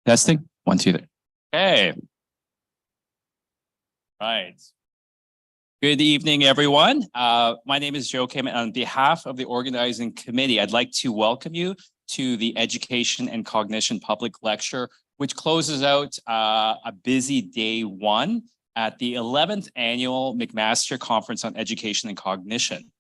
Testing. 1, 2, 3. Okay. Right. Good evening, everyone. My name is Joe Kim, and on behalf of the organizing committee, I'd like to welcome you to the Education and Cognition Public Lecture, which closes out a busy day one at the 11th Annual McMaster Conference on Education and Cognition.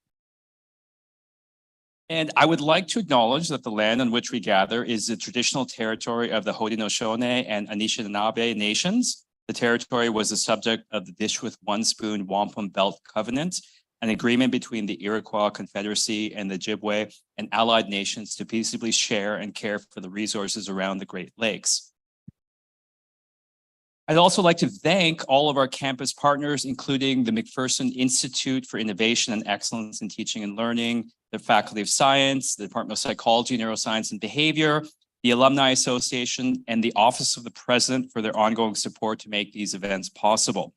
And I would like to acknowledge that the land on which we gather is the traditional territory of the Haudenosaunee and Anishinaabe nations. The territory was the subject of the Dish with One Spoon Wampum Belt Covenant, an agreement between the Iroquois Confederacy and the Ojibwe and allied nations to peaceably share and care for the resources around the Great Lakes. I'd also like to thank all of our campus partners, including the McPherson Institute for Innovation and Excellence in Teaching and Learning, the Faculty of Science, the Department of Psychology, Neuroscience, and Behavior, the Alumni Association, and the Office of the President for their ongoing support to make these events possible.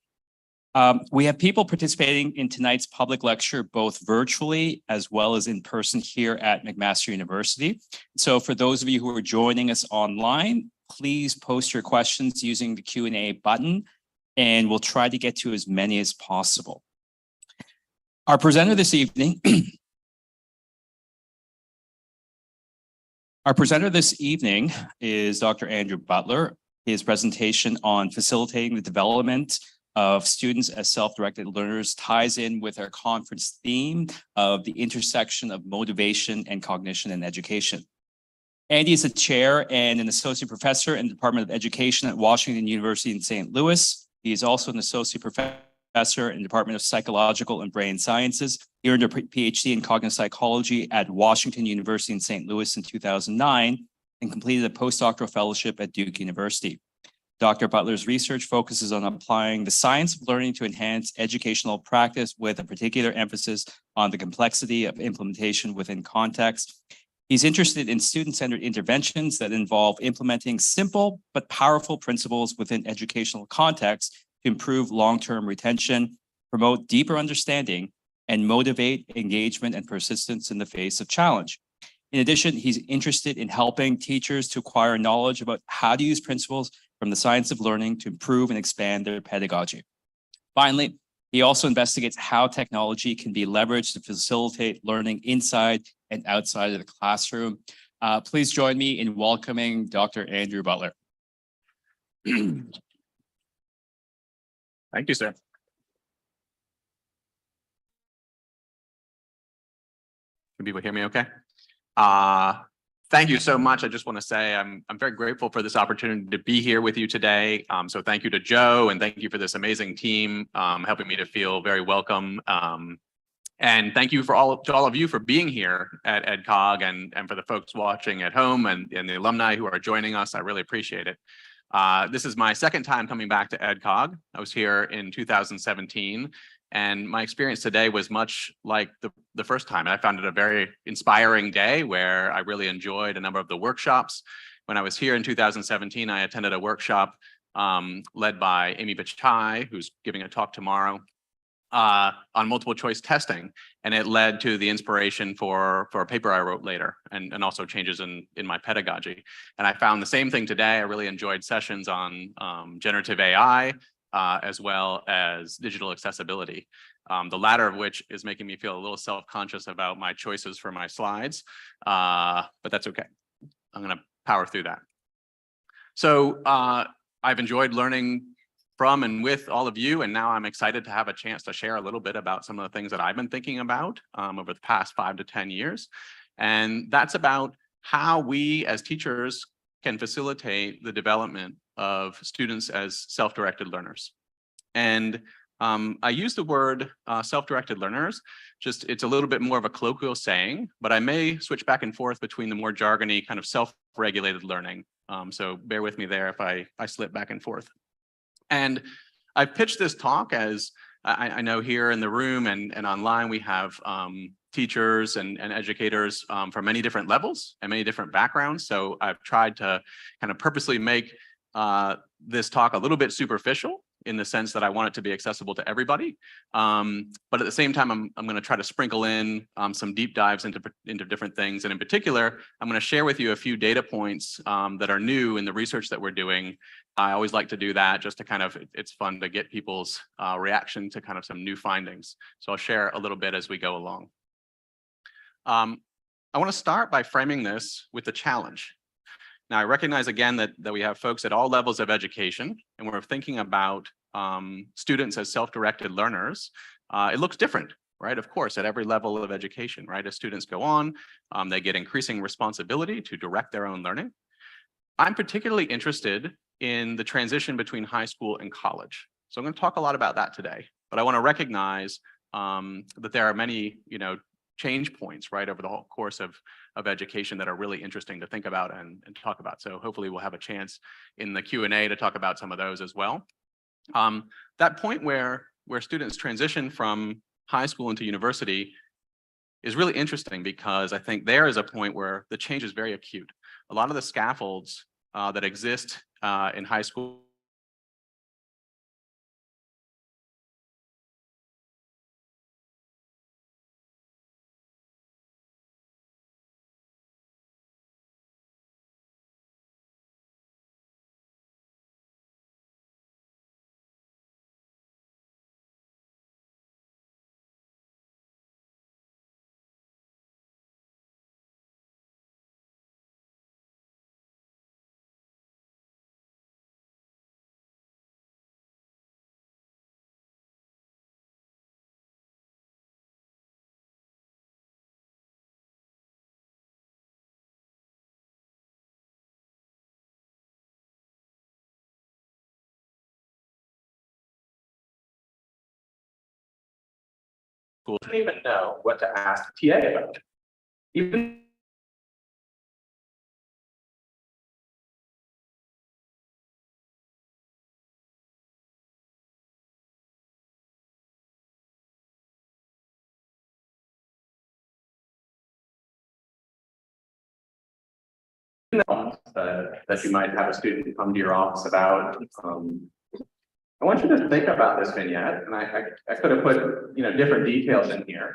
We have people participating in tonight's public lecture, both virtually as well as in person here at McMaster University. So for those of you who are joining us online, please post your questions using the Q&A button, and we'll try to get to as many as possible. Our presenter this evening is Dr. Andrew Butler. His presentation on facilitating the development of students as self-directed learners ties in with our conference theme of the intersection of motivation and cognition in education. Andy is a chair and an associate professor in the Department of Education at Washington University in St. Louis. He is also an associate professor in the Department of Psychological and Brain Sciences. He earned a PhD in cognitive psychology at Washington University in St. Louis in 2009 and completed a postdoctoral fellowship at Duke University. Dr. Butler's research focuses on applying the science of learning to enhance educational practice with a particular emphasis on the complexity of implementation within context. He's interested in student-centered interventions that involve implementing simple but powerful principles within educational context to improve long-term retention, promote deeper understanding, and motivate engagement and persistence in the face of challenge. In addition, he's interested in helping teachers to acquire knowledge about how to use principles from the science of learning to improve and expand their pedagogy. Finally, he also investigates how technology can be leveraged to facilitate learning inside and outside of the classroom. Please join me in welcoming Dr. Andrew Butler. Thank you, sir. Can people hear me okay? Thank you so much. I just want to say I'm very grateful for this opportunity to be here with you today. So thank you to Joe, and thank you for this amazing team helping me to feel very welcome. And thank you to all of you for being here at EdCog, and for the folks watching at home and the alumni who are joining us. I really appreciate it. This is my second time coming back to EdCog. I was here in 2017. And my experience today was much like the first time. I found it a very inspiring day where I really enjoyed a number of the workshops. When I was here in 2017, I attended a workshop led by Amy Bachai, who's giving a talk tomorrow on multiple choice testing. And it led to the inspiration for a paper I wrote later, and also changes in my pedagogy. And I found the same thing today. I really enjoyed sessions on generative AI, as well as digital accessibility, the latter of which is making me feel a little self-conscious about my choices for my slides, but that's okay. I'm going to power through that. So I've enjoyed learning from and with all of you, and now I'm excited to have a chance to share a little bit about some of the things that I've been thinking about over the past 5 to 10 years. And that's about how we as teachers can facilitate the development of students as self-directed learners. And I use the word self-directed learners, just it's a little bit more of a colloquial saying, but I may switch back and forth between the more jargony kind of self-regulated learning. So bear with me there if I slip back and forth. And I've pitched this talk as I know here in the room and online we have teachers and educators from many different levels and many different backgrounds. So I've tried to kind of purposely make this talk a little bit superficial in the sense that I want it to be accessible to everybody. But at the same time, I'm going to try to sprinkle in some deep dives into different things. And in particular, I'm going to share with you a few data points that are new in the research that we're doing. I always like to do that just to kind of, it's fun to get people's reaction to kind of some new findings. So I'll share a little bit as we go along. I want to start by framing this with a challenge. Now, I recognize again that we have folks at all levels of education, and we're thinking about students as self-directed learners. It looks different, right? Of course, at every level of education, right? As students go on, they get increasing responsibility to direct their own learning. I'm particularly interested in the transition between high school and college. So I'm going to talk a lot about that today, but I want to recognize that there are many, change points, right, over the whole course of education that are really interesting to think about and talk about. So hopefully we'll have a chance in the Q&A to talk about some of those as well. That point where students transition from high school into university is really interesting because I think there is a point where the change is very acute. A lot of the scaffolds that exist in high school didn't even know what to ask TA about. Even that you might have a student come to your office about. I want you to think about this vignette, and I could have put different details in here.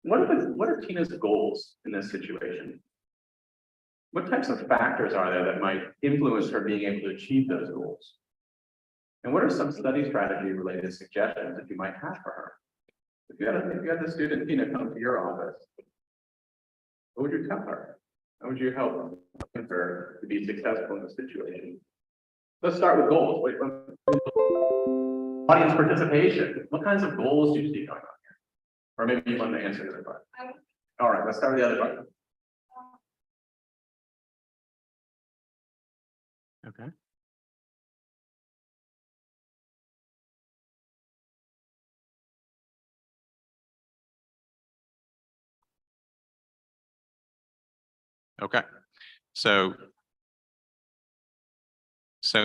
What are Tina's goals in this situation? What types of factors are there that might influence her being able to achieve those goals? And what are some study strategy related suggestions that you might have for her? If you had the student Tina come to your office, what would you tell her? How would you help her to be successful in this situation? Let's start with goals. Audience participation. What kinds of goals do you see going on here? Or maybe you want to answer the other part. All right, let's start with the other part. Okay. Okay. So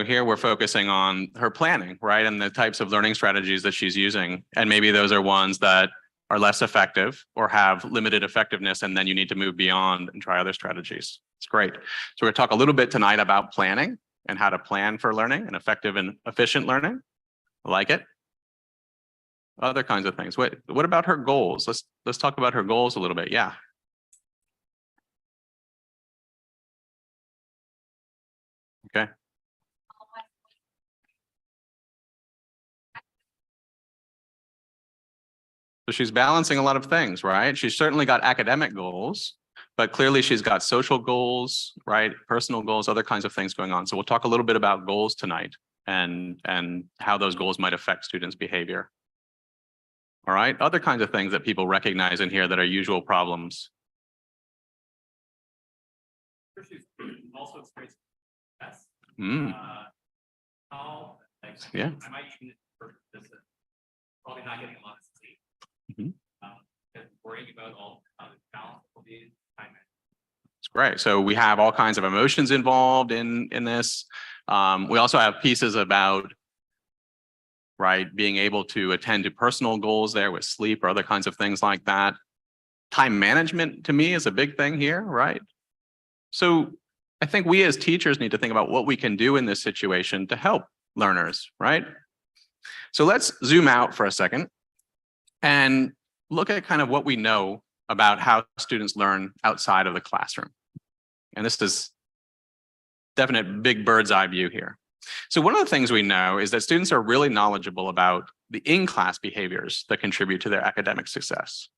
here we're focusing on her planning, right? And the types of learning strategies that she's using. And maybe those are ones that are less effective or have limited effectiveness, and then you need to move beyond and try other strategies. It's great. So we're going to talk a little bit tonight about planning and how to plan for learning and effective and efficient learning. I like it. Other kinds of things. What about her goals? Let's talk about her goals a little bit. Yeah. Okay. So she's balancing a lot of things, right? She's certainly got academic goals, but clearly she's got social goals, right? Personal goals, other kinds of things going on. So we'll talk a little bit about goals tonight and how those goals might affect students' behavior. All right, other kinds of things that people recognize in here that are usual problems. She's also experienced stress. Yeah. I might even probably not getting a lot of sleep. Worrying about all balance will be time. It's great. So we have all kinds of emotions involved in this. We also have pieces about, right, being able to attend to personal goals there with sleep or other kinds of things like that. Time management to me is a big thing here, right? So I think we as teachers need to think about what we can do in this situation to help learners, right? So let's zoom out for a second and look at kind of what we know about how students learn outside of the classroom. And this is definite big bird's eye view here. So one of the things we know is that students are really knowledgeable about the in-class behaviors that contribute to their academic success.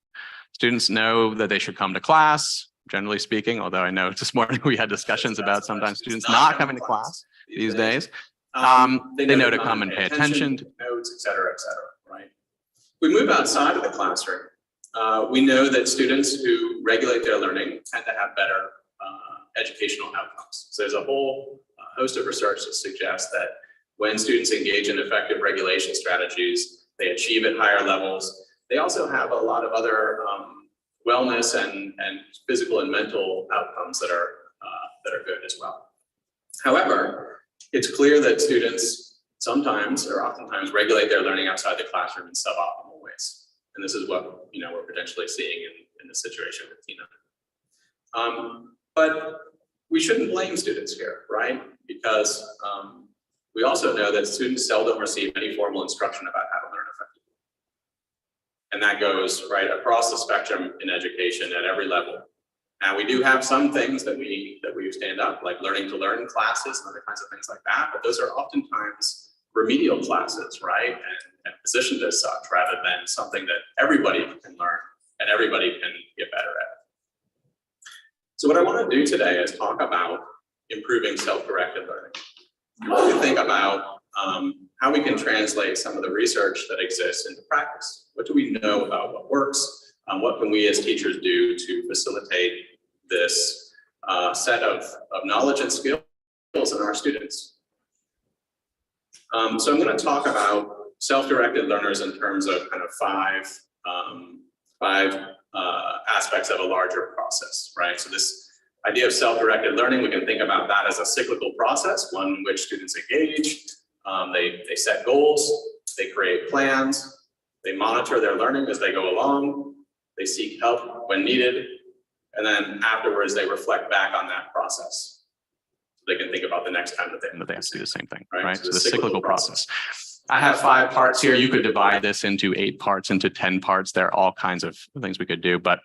Students know that they should come to class, generally speaking, although I know this morning we had discussions about sometimes students not coming to class these days. They know to come and pay attention to notes, et cetera, right? We move outside of the classroom. We know that students who regulate their learning tend to have better educational outcomes. So there's a whole host of research that suggests that when students engage in effective regulation strategies, they achieve at higher levels. They also have a lot of other wellness and physical and mental outcomes that are good as well. However, it's clear that students sometimes or oftentimes regulate their learning outside the classroom in suboptimal ways. And this is what we're potentially seeing in this situation with Tina. But we shouldn't blame students here, right? Because we also know that students seldom receive any formal instruction about how to learn effectively. And that goes right across the spectrum in education at every level. Now, we do have some things that we stand up, like learning to learn classes and other kinds of things like that, but those are oftentimes remedial classes, right? And positioned as such rather than something that everybody can learn and everybody can get better at. So what I want to do today is talk about improving self-directed learning. I want to think about how we can translate some of the research that exists into practice. What do we know about what works? What can we as teachers do to facilitate this set of knowledge and skills in our students? So I'm going to talk about self-directed learners in terms of kind of five aspects of a larger process, right? So this idea of self-directed learning, we can think about that as a cyclical process, one in which students engage, they set goals, they create plans, they monitor their learning as they go along, they seek help when needed, and then afterwards they reflect back on that process. So they can think about the next time that they have to do the same thing, right? So the cyclical process. I have 5 parts here. You could divide this into 8 parts, into 10 parts. There are all kinds of things we could do, but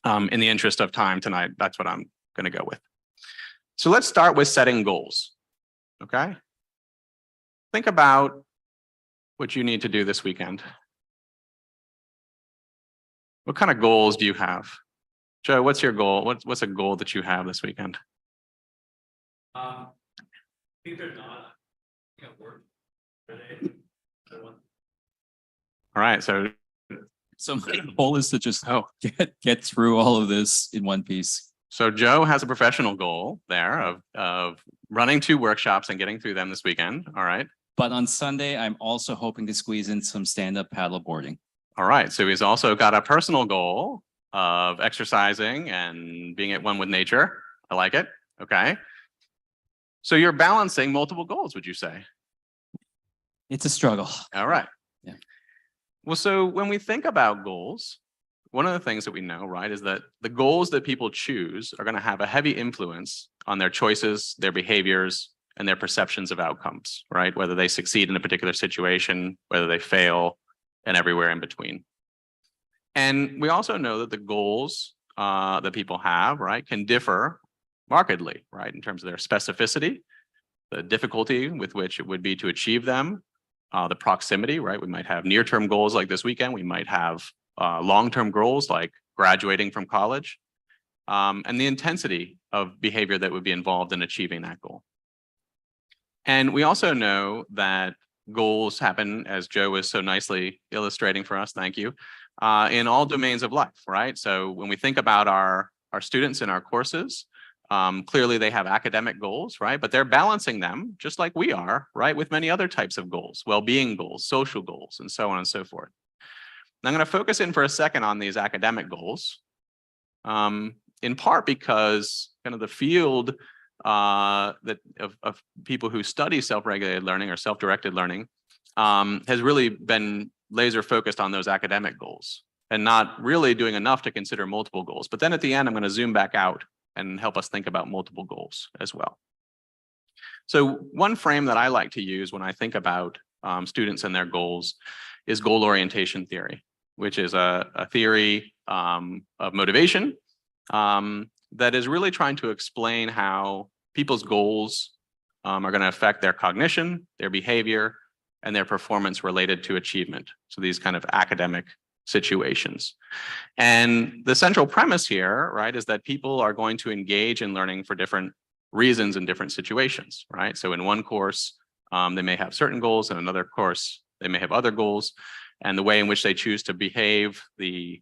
in the interest of time tonight, that's what I'm going to go with. So let's start with setting goals, okay? Think about what you need to do this weekend. What kind of goals do you have? Joe, what's your goal? What's a goal that you have this weekend? I think they're not at work. All right, so my goal is to just get through all of this in one piece. So Joe has a professional goal there of running 2 workshops and getting through them this weekend. All right. But on Sunday, I'm also hoping to squeeze in some stand-up paddle boarding. All right. So he's also got a personal goal of exercising and being at one with nature. I like it. Okay. So you're balancing multiple goals, would you say? It's a struggle. All right. Yeah. Well, so when we think about goals, one of the things that we know, right, is that the goals that people choose are going to have a heavy influence on their choices, their behaviors, and their perceptions of outcomes, right? Whether they succeed in a particular situation, whether they fail, and everywhere in between. And we also know that the goals that people have, right, can differ markedly, right, in terms of their specificity, the difficulty with which it would be to achieve them, the proximity, right? We might have near-term goals like this weekend. We might have long-term goals like graduating from college, and the intensity of behavior that would be involved in achieving that goal. And we also know that goals happen, as Joe was so nicely illustrating for us, thank you, in all domains of life, right? So when we think about our students in our courses, clearly they have academic goals, right? But they're balancing them just like we are, right? With many other types of goals, well-being goals, social goals, and so on and so forth. And I'm going to focus in for a second on these academic goals, in part because kind of the field of people who study self-regulated learning or self-directed learning has really been laser focused on those academic goals and not really doing enough to consider multiple goals. But then at the end, I'm going to zoom back out and help us think about multiple goals as well. So one frame that I like to use when I think about students and their goals is goal orientation theory, which is a theory of motivation that is really trying to explain how people's goals are going to affect their cognition, their behavior, and their performance related to achievement. So these kind of academic situations. And the central premise here, right, is that people are going to engage in learning for different reasons in different situations, right? So in one course, they may have certain goals, in another course, they may have other goals, and the way in which they choose to behave, the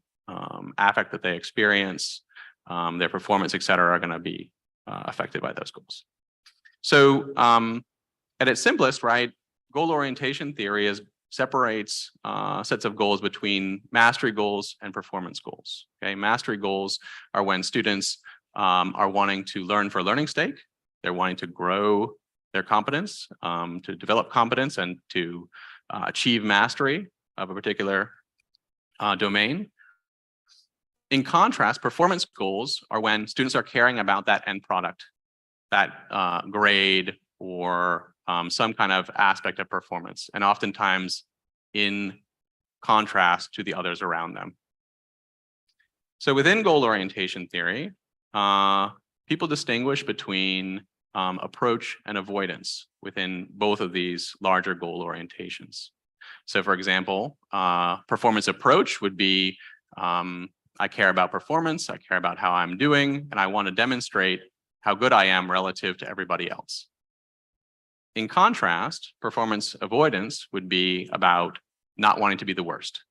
affect that they experience, their performance, et cetera, are going to be affected by those goals. So at its simplest, right, goal orientation theory separates sets of goals between mastery goals and performance goals. Okay, mastery goals are when students are wanting to learn for learning's sake. They're wanting to grow their competence, to develop competence, and to achieve mastery of a particular domain. In contrast, performance goals are when students are caring about that end product, that grade, or some kind of aspect of performance, and oftentimes in contrast to the others around them. So within goal orientation theory, people distinguish between approach and avoidance within both of these larger goal orientations. So for example, performance approach would be, I care about performance, I care about how I'm doing, and I want to demonstrate how good I am relative to everybody else. In contrast, performance avoidance would be about not wanting to be the worst.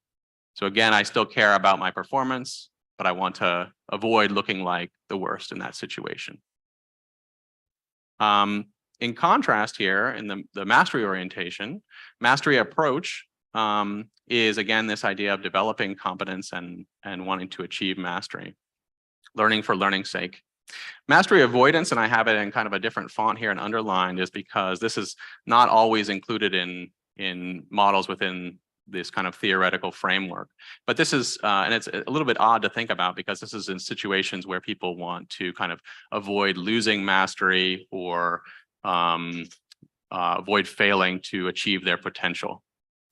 So again, I still care about my performance, but I want to avoid looking like the worst in that situation. In contrast here, in the mastery orientation, mastery approach is again this idea of developing competence and wanting to achieve mastery, learning for learning's sake. Mastery avoidance, and I have it in kind of a different font here and underlined, is because this is not always included in models within this kind of theoretical framework. But this is, and it's a little bit odd to think about because this is in situations where people want to kind of avoid losing mastery or avoid failing to achieve their potential.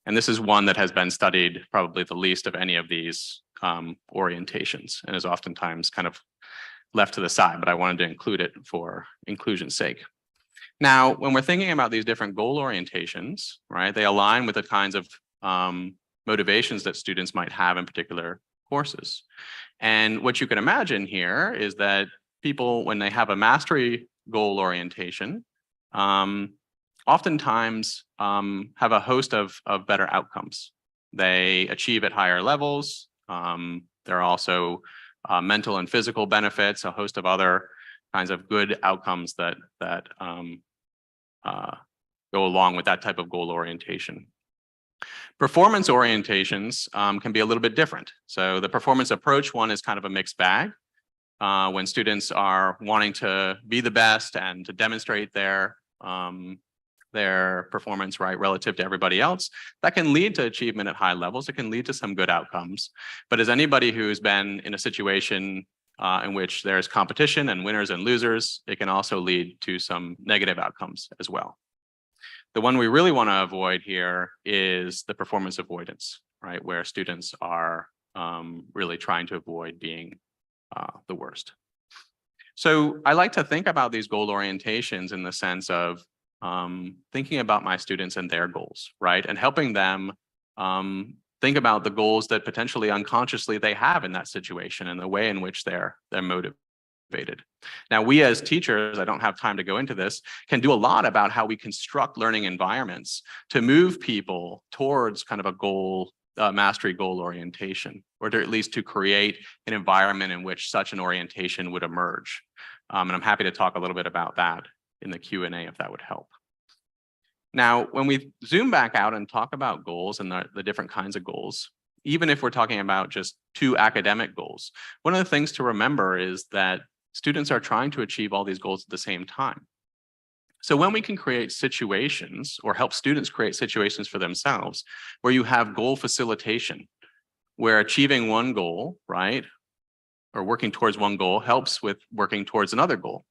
And this is one that has been studied probably the least of any of these orientations and is oftentimes kind of left to the side, but I wanted to include it for inclusion's sake. Now, when we're thinking about these different goal orientations, right, they align with the kinds of motivations that students might have in particular courses. And what you can imagine here is that people, when they have a mastery goal orientation, oftentimes have a host of better outcomes. They achieve at higher levels. There are also mental and physical benefits, a host of other kinds of good outcomes that go along with that type of goal orientation. Performance orientations can be a little bit different. So the performance approach one is kind of a mixed bag. When students are wanting to be the best and to demonstrate their performance right relative to everybody else, that can lead to achievement at high levels. It can lead to some good outcomes. But as anybody who's been in a situation in which there's competition and winners and losers, it can also lead to some negative outcomes as well. The one we really want to avoid here is the performance avoidance, right? Where students are really trying to avoid being the worst. So I like to think about these goal orientations in the sense of thinking about my students and their goals, right? And helping them think about the goals that potentially unconsciously they have in that situation and the way in which they're motivated. Now, we as teachers, I don't have time to go into this, can do a lot about how we construct learning environments to move people towards kind of a goal, mastery goal orientation, or to at least to create an environment in which such an orientation would emerge. And I'm happy to talk a little bit about that in the Q&A if that would help. Now, when we zoom back out and talk about goals and the different kinds of goals, even if we're talking about just 2 academic goals, one of the things to remember is that students are trying to achieve all these goals at the same time. So when we can create situations or help students create situations for themselves where you have goal facilitation, where achieving one goal, right, or working towards one goal helps with working towards another goal.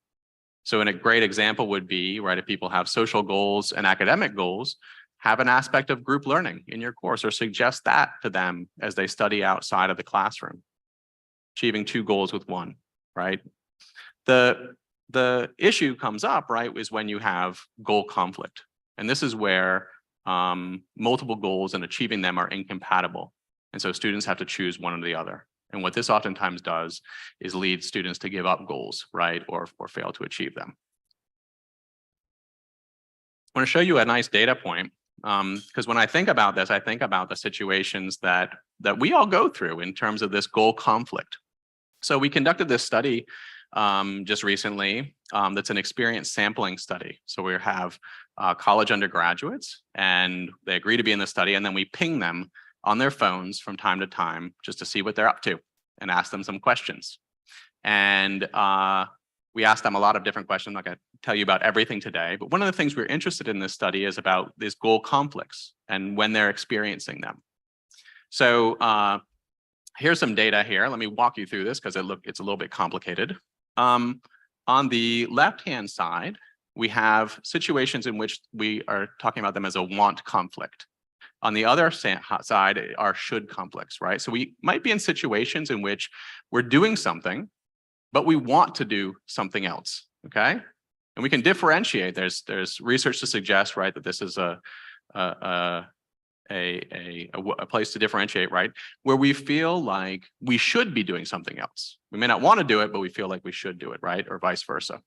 So a great example would be, right, if people have social goals and academic goals, have an aspect of group learning in your course or suggest that to them as they study outside of the classroom. Achieving two goals with one, right? The issue comes up, right, is when you have goal conflict. And this is where multiple goals and achieving them are incompatible. And so students have to choose one or the other. And what this oftentimes does is lead students to give up goals, right, or fail to achieve them. I want to show you a nice data point, because when I think about this, I think about the situations that we all go through in terms of this goal conflict. So we conducted this study just recently that's an experience sampling study. So we have college undergraduates and they agree to be in the study, and then we ping them on their phones from time to time just to see what they're up to and ask them some questions. And we asked them a lot of different questions. I'm not going to tell you about everything today, but one of the things we're interested in this study is about these goal conflicts and when they're experiencing them. So here's some data here. Let me walk you through this because it's a little bit complicated. On the left-hand side, we have situations in which we are talking about them as a want conflict. On the other side are should conflicts, right? So we might be in situations in which we're doing something, but we want to do something else, okay? And we can differentiate. There's research to suggest, right, that this is a place to differentiate, right? Where we feel like we should be doing something else. We may not want to do it, but we feel like we should do it, right? Or vice versa.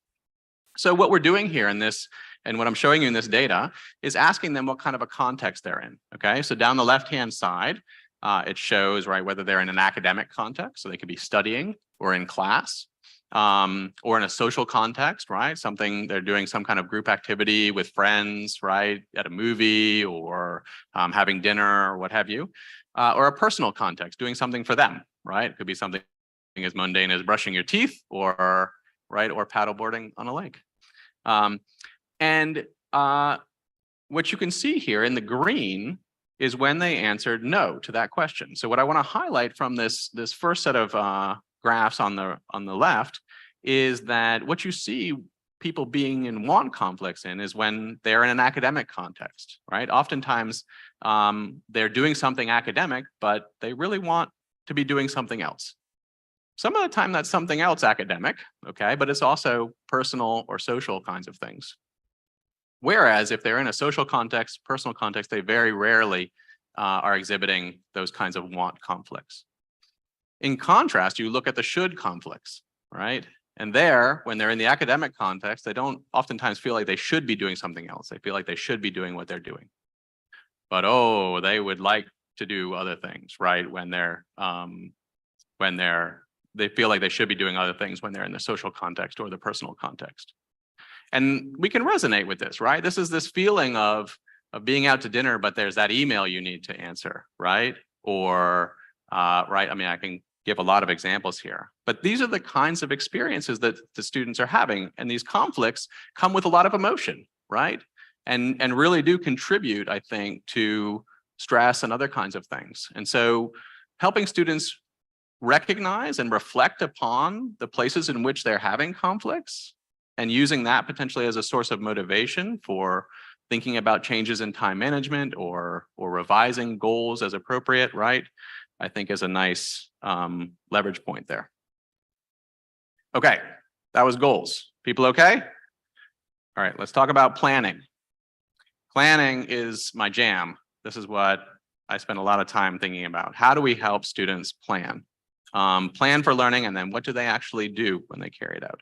So what we're doing here in this, and what I'm showing you in this data, is asking them what kind of a context they're in, okay? So down the left-hand side, it shows, right, whether they're in an academic context, so they could be studying or in class, or in a social context, right? They're doing some kind of group activity with friends, right? At a movie or having dinner or what have you, or a personal context, doing something for them, right? It could be something as mundane as brushing your teeth or, right, or paddleboarding on a lake. What you can see here in the green is when they answered no to that question. So what I want to highlight from this first set of graphs on the left is that what you see people being in want conflicts in is when they're in an academic context, right? Oftentimes they're doing something academic, but they really want to be doing something else. Some of the time that's something else academic, okay, but it's also personal or social kinds of things. Whereas if they're in a social context, personal context, they very rarely are exhibiting those kinds of want conflicts. In contrast, you look at the should conflicts, right? And there, when they're in the academic context, they don't oftentimes feel like they should be doing something else. They feel like they should be doing what they're doing. But oh, they would like to do other things, right? They feel like they should be doing other things when they're in the social context or the personal context. And we can resonate with this, right? This is this feeling of being out to dinner, but there's that email you need to answer, right? Or, right, I mean, I can give a lot of examples here, but these are the kinds of experiences that the students are having. And these conflicts come with a lot of emotion, right? And really do contribute, I think, to stress and other kinds of things. And so helping students recognize and reflect upon the places in which they're having conflicts and using that potentially as a source of motivation for thinking about changes in time management or revising goals as appropriate, right? I think is a nice leverage point there. Okay, that was goals. People okay? All right, let's talk about planning. Planning is my jam. This is what I spend a lot of time thinking about. How do we help students plan? Plan for learning, and then what do they actually do when they carry it out?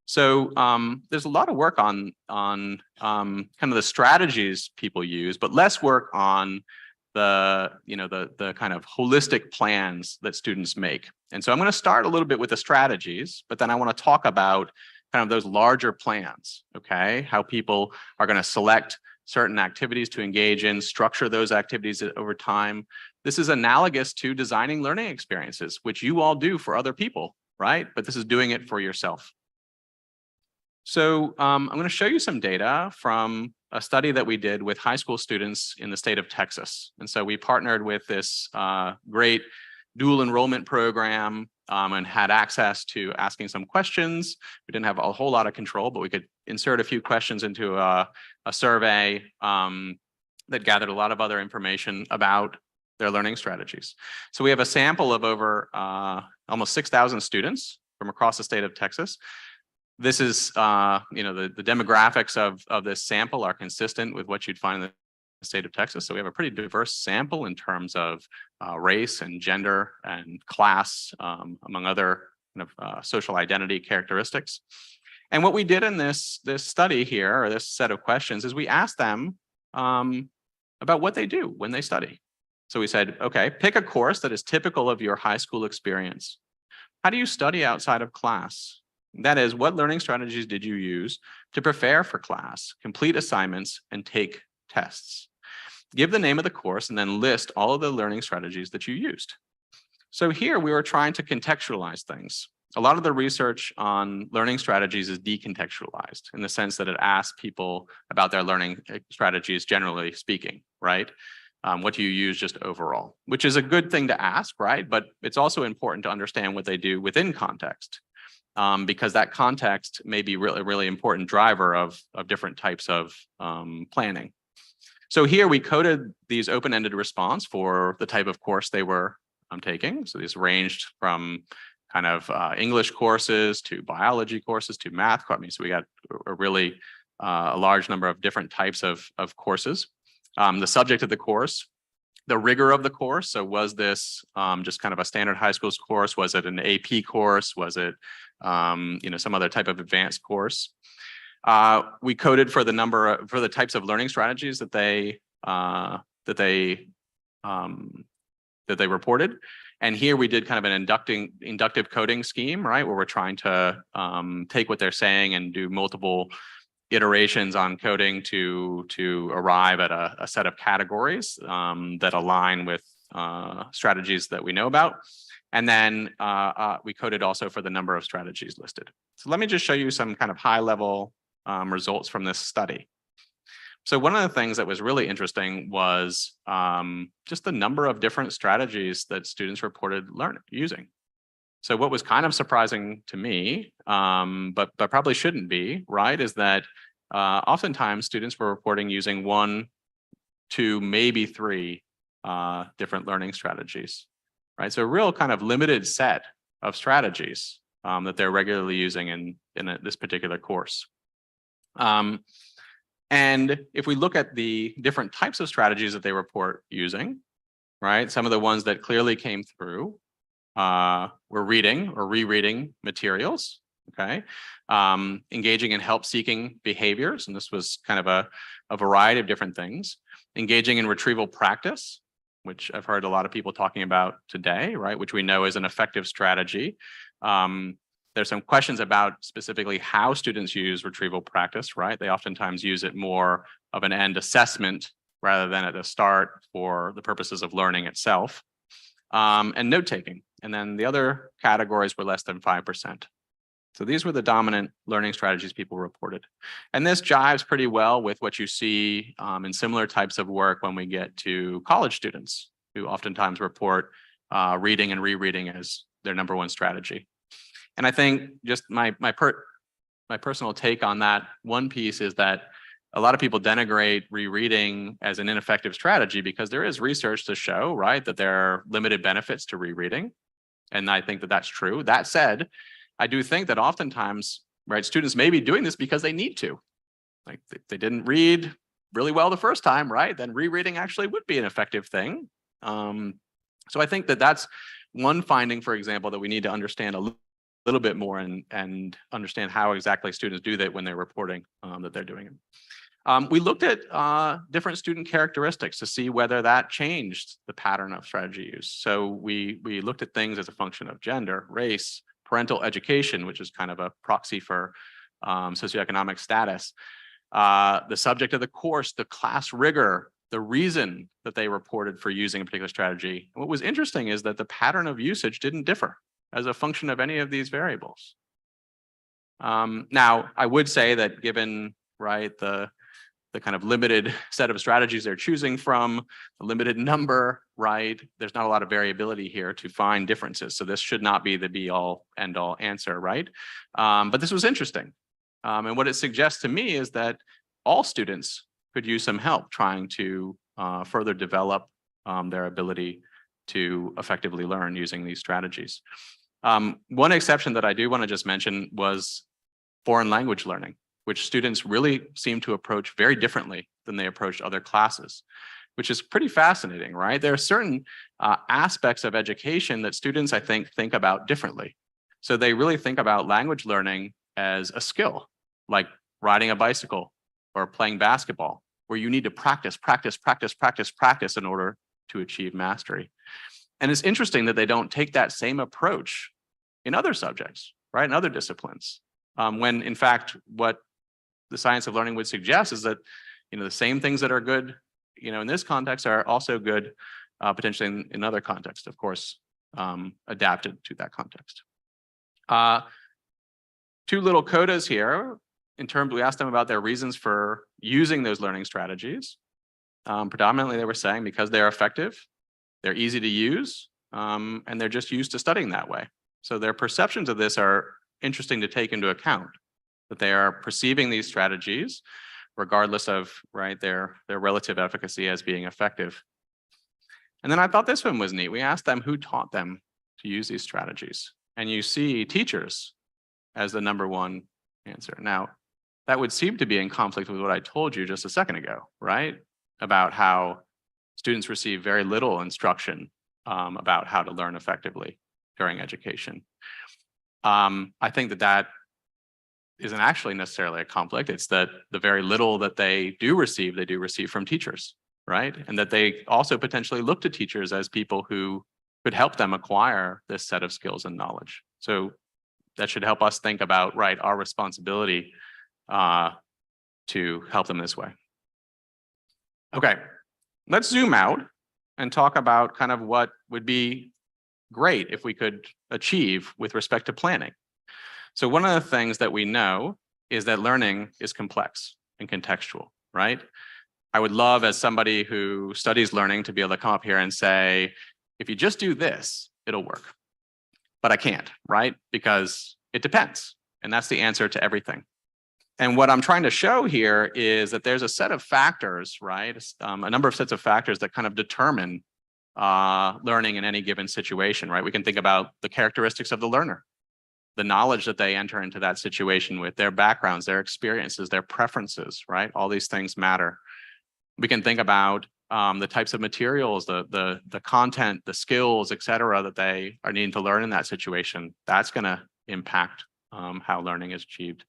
So there's a lot of work on kind of the strategies people use, but less work on the kind of holistic plans that students make. And so I'm going to start a little bit with the strategies, but then I want to talk about kind of those larger plans, okay? How people are going to select certain activities to engage in, structure those activities over time. This is analogous to designing learning experiences, which you all do for other people, right? But this is doing it for yourself. So I'm going to show you some data from a study that we did with high school students in the state of Texas. And so we partnered with this great dual enrollment program and had access to asking some questions. We didn't have a whole lot of control, but we could insert a few questions into a survey that gathered a lot of other information about their learning strategies. So we have a sample of over almost 6,000 students from across the state of Texas. This is, the demographics of this sample are consistent with what you'd find in the state of Texas. So we have a pretty diverse sample in terms of race and gender and class, among other kind of social identity characteristics. And what we did in this study here, or this set of questions, is we asked them about what they do when they study. So we said, okay, pick a course that is typical of your high school experience. How do you study outside of class? That is, what learning strategies did you use to prepare for class, complete assignments, and take tests? Give the name of the course and then list all of the learning strategies that you used. So here we were trying to contextualize things. A lot of the research on learning strategies is decontextualized in the sense that it asks people about their learning strategies, generally speaking, right? What do you use just overall, which is a good thing to ask, right? But it's also important to understand what they do within context, because that context may be really, really important driver of different types of planning. So here we coded these open-ended response for the type of course they were taking. So these ranged from kind of English courses to biology courses to math. I mean, so we got a really a large number of different types of courses. The subject of the course, the rigor of the course. So was this just kind of a standard high school course? Was it an AP course? Was it some other type of advanced course? We coded for the types of learning strategies that they reported. And here we did kind of an inductive coding scheme, right, where we're trying to take what they're saying and do multiple iterations on coding to arrive at a set of categories that align with strategies that we know about. And then we coded also for the number of strategies listed. So let me just show you some kind of high level results from this study. So one of the things that was really interesting was just the number of different strategies that students reported using. So what was kind of surprising to me, but probably shouldn't be, right, is that oftentimes students were reporting using 1, 2, maybe 3 different learning strategies, right? So a real kind of limited set of strategies that they're regularly using in this particular course. And if we look at the different types of strategies that they report using, right, some of the ones that clearly came through were reading or rereading materials, okay, engaging in help-seeking behaviors, and this was kind of a variety of different things, engaging in retrieval practice, which I've heard a lot of people talking about today, right, which we know is an effective strategy. There's some questions about specifically how students use retrieval practice, right? They oftentimes use it more of an end assessment rather than at the start for the purposes of learning itself. And note-taking. And then the other categories were less than 5%. So these were the dominant learning strategies people reported. And this jives pretty well with what you see in similar types of work when we get to college students, who oftentimes report reading and rereading as their number one strategy. And I think just my personal take on that one piece is that a lot of people denigrate rereading as an ineffective strategy because there is research to show, right, that there are limited benefits to rereading. And I think that that's true. That said, I do think that oftentimes, right, students may be doing this because they need to. Like they didn't read really well the first time, right? Then rereading actually would be an effective thing. So I think that that's one finding, for example, that we need to understand a little bit more and understand how exactly students do that when they're reporting that they're doing it. We looked at different student characteristics to see whether that changed the pattern of strategy use. So we looked at things as a function of gender, race, parental education, which is kind of a proxy for socioeconomic status, the subject of the course, the class rigor, the reason that they reported for using a particular strategy. And what was interesting is that the pattern of usage didn't differ as a function of any of these variables. Now, I would say that given, right, the the kind of limited set of strategies they're choosing from, the limited number, right? There's not a lot of variability here to find differences. So this should not be the be all end all answer, right? But this was interesting. And what it suggests to me is that all students could use some help trying to further develop their ability to effectively learn using these strategies. One exception that I do want to just mention was foreign language learning, which students really seem to approach very differently than they approached other classes, which is pretty fascinating, right? There are certain aspects of education that students, I think about differently. So they really think about language learning as a skill, like riding a bicycle or playing basketball, where you need to practice in order to achieve mastery. And it's interesting that they don't take that same approach in other subjects, right? In other disciplines, when in fact, what the science of learning would suggest is that, the same things that are good, in this context are also good potentially in other contexts, of course, adapted to that context. Two little codas here. In terms, we asked them about their reasons for using those learning strategies. Predominantly, they were saying because they're effective, they're easy to use, and they're just used to studying that way. So their perceptions of this are interesting to take into account, that they are perceiving these strategies regardless of their relative efficacy as being effective. And then I thought this one was neat. We asked them who taught them to use these strategies. And you see teachers as the number one answer. Now, that would seem to be in conflict with what I told you just a second ago, right? About how students receive very little instruction about how to learn effectively during education. I think that isn't actually necessarily a conflict. It's that the very little that they do receive from teachers, right? And that they also potentially look to teachers as people who could help them acquire this set of skills and knowledge. So that should help us think about, our responsibility to help them this way. Okay, let's zoom out and talk about kind of what would be great if we could achieve with respect to planning. So one of the things that we know is that learning is complex and contextual, right? I would love, as somebody who studies learning, to be able to come up here and say, if you just do this, it'll work. But I can't, right? Because it depends. And that's the answer to everything. And what I'm trying to show here is that there's a set of factors, right? A number of sets of factors that kind of determine learning in any given situation, right? We can think about the characteristics of the learner, the knowledge that they enter into that situation with, their backgrounds, their experiences, their preferences, right? All these things matter. We can think about the types of materials, the content, the skills, et cetera, that they are needing to learn in that situation. That's going to impact how learning is achieved.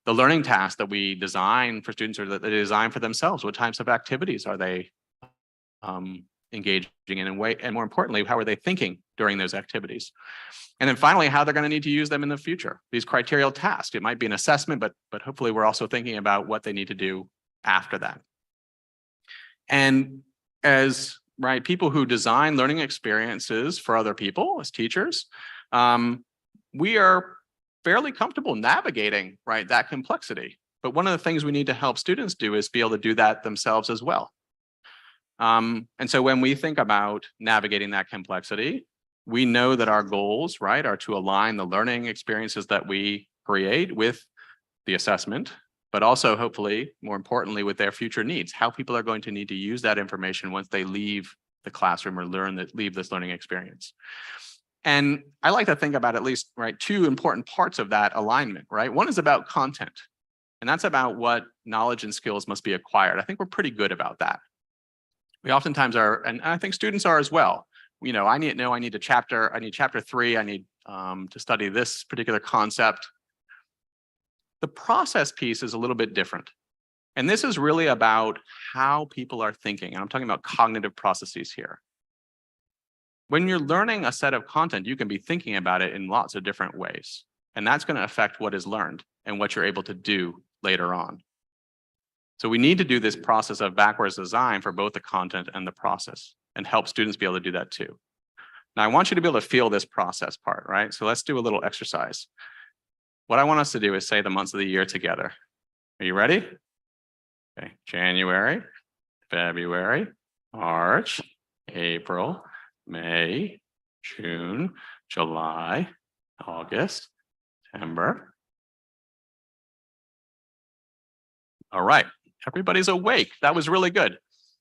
The learning tasks that we design for students or that they design for themselves, what types of activities are they engaging in, and more importantly, how are they thinking during those activities? And then finally, how they're going to need to use them in the future. These criteria tasks, it might be an assessment, but hopefully we're also thinking about what they need to do after that. And as people who design learning experiences for other people, as teachers, we are fairly comfortable navigating that complexity. But one of the things we need to help students do is be able to do that themselves as well. And so when we think about navigating that complexity, we know that our goals, are to align the learning experiences that we create with the assessment, but also hopefully, more importantly, with their future needs, how people are going to need to use that information once they leave the classroom or leave this learning experience. And I like to think about at least two important parts of that alignment, One is about content, and that's about what knowledge and skills must be acquired. I think we're pretty good about that. We oftentimes are, and I think students are as well. I need a chapter, I need chapter 3, I need to study this particular concept. The process piece is a little bit different. And this is really about how people are thinking. And I'm talking about cognitive processes here. When you're learning a set of content, you can be thinking about it in lots of different ways. And that's going to affect what is learned and what you're able to do later on. So we need to do this process of backwards design for both the content and the process and help students be able to do that too. Now, I want you to be able to feel this process part, So let's do a little exercise. What I want us to do is say the months of the year together. Are you ready? Okay, January, February, March, April, May, June, July, August, September. All right, everybody's awake. That was really good.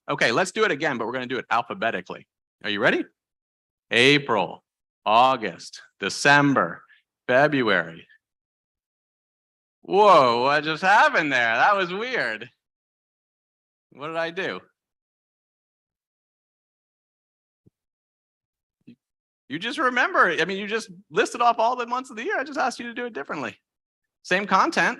Okay, let's do it again, but we're going to do it alphabetically. Are you ready? April, August, December, February. Whoa, what just happened there? That was weird. What did I do? You just remember, I mean, you just listed off all the months of the year. I just asked you to do it differently. Same content.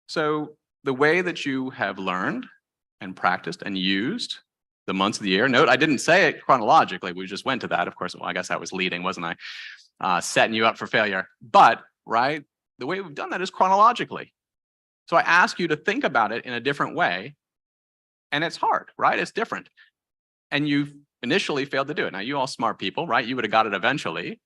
So the way that you have learned and practiced and used the months of the year, note, I didn't say it chronologically. We just went to that. Of course, well, I guess I was leading, wasn't I? Setting you up for failure. But, right, the way we've done that is chronologically. So I ask you to think about it in a different way. And it's hard, right? It's different. And you initially failed to do it. Now, you all smart people, right? You would have got it eventually.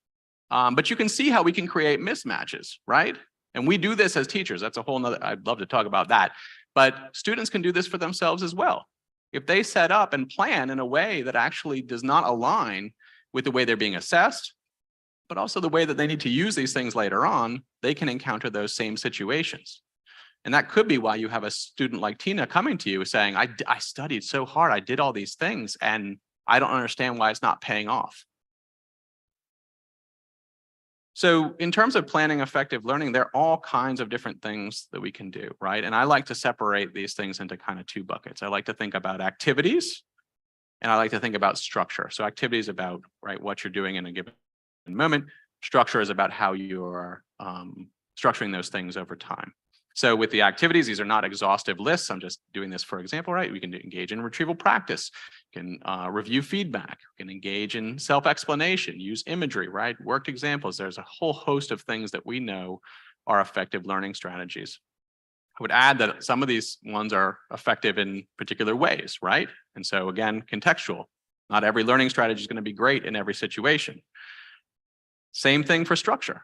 But you can see how we can create mismatches, right? And we do this as teachers. That's a whole nother, I'd love to talk about that. But students can do this for themselves as well. If they set up and plan in a way that actually does not align with the way they're being assessed, but also the way that they need to use these things later on, they can encounter those same situations. And that could be why you have a student like Tina coming to you saying, I studied so hard, I did all these things, and I don't understand why it's not paying off. So in terms of planning effective learning, there are all kinds of different things that we can do, right? And I like to separate these things into kind of two buckets. I like to think about activities, and I like to think about structure. So activities about, right, what you're doing in a given moment. Structure is about how you're structuring those things over time. So with the activities, these are not exhaustive lists. I'm just doing this for example, right? We can engage in retrieval practice, can review feedback, we can engage in self-explanation, use imagery, right? Worked examples. There's a whole host of things that we know are effective learning strategies. I would add that some of these ones are effective in particular ways, right? And so again, contextual. Not every learning strategy is going to be great in every situation. Same thing for structure.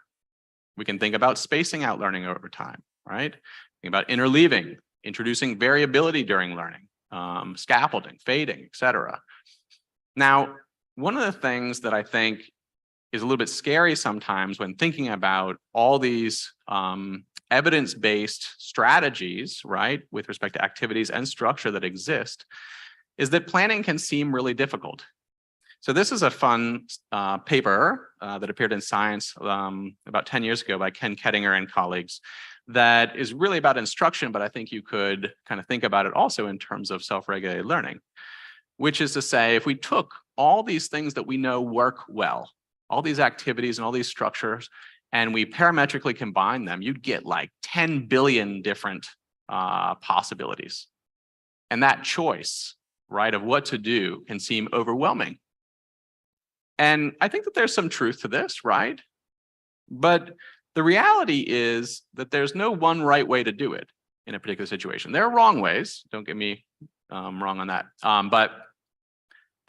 We can think about spacing out learning over time, right? Think about interleaving, introducing variability during learning, scaffolding, fading, etc. Now, one of the things that I think is a little bit scary sometimes when thinking about all these evidence-based strategies, right, with respect to activities and structure that exist, is that planning can seem really difficult. So this is a fun paper that appeared in Science about 10 years ago by Ken Kettinger and colleagues that is really about instruction, but I think you could kind of think about it also in terms of self-regulated learning, which is to say, if we took all these things that we know work well, all these activities and all these structures, and we parametrically combine them, you'd get like 10 billion different possibilities. And that choice, right, of what to do can seem overwhelming. And I think that there's some truth to this, right? But the reality is that there's no one right way to do it in a particular situation. There are wrong ways, don't get me wrong on that, but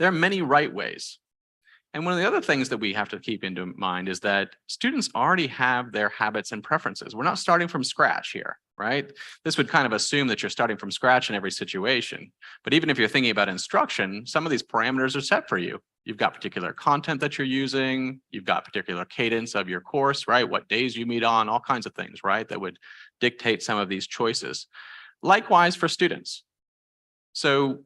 there are many right ways. And one of the other things that we have to keep into mind is that students already have their habits and preferences. We're not starting from scratch here, right? This would kind of assume that you're starting from scratch in every situation. But even if you're thinking about instruction, some of these parameters are set for you. You've got particular content that you're using, you've got particular cadence of your course, right? What days you meet on, all kinds of things, right? That would dictate some of these choices. Likewise for students. So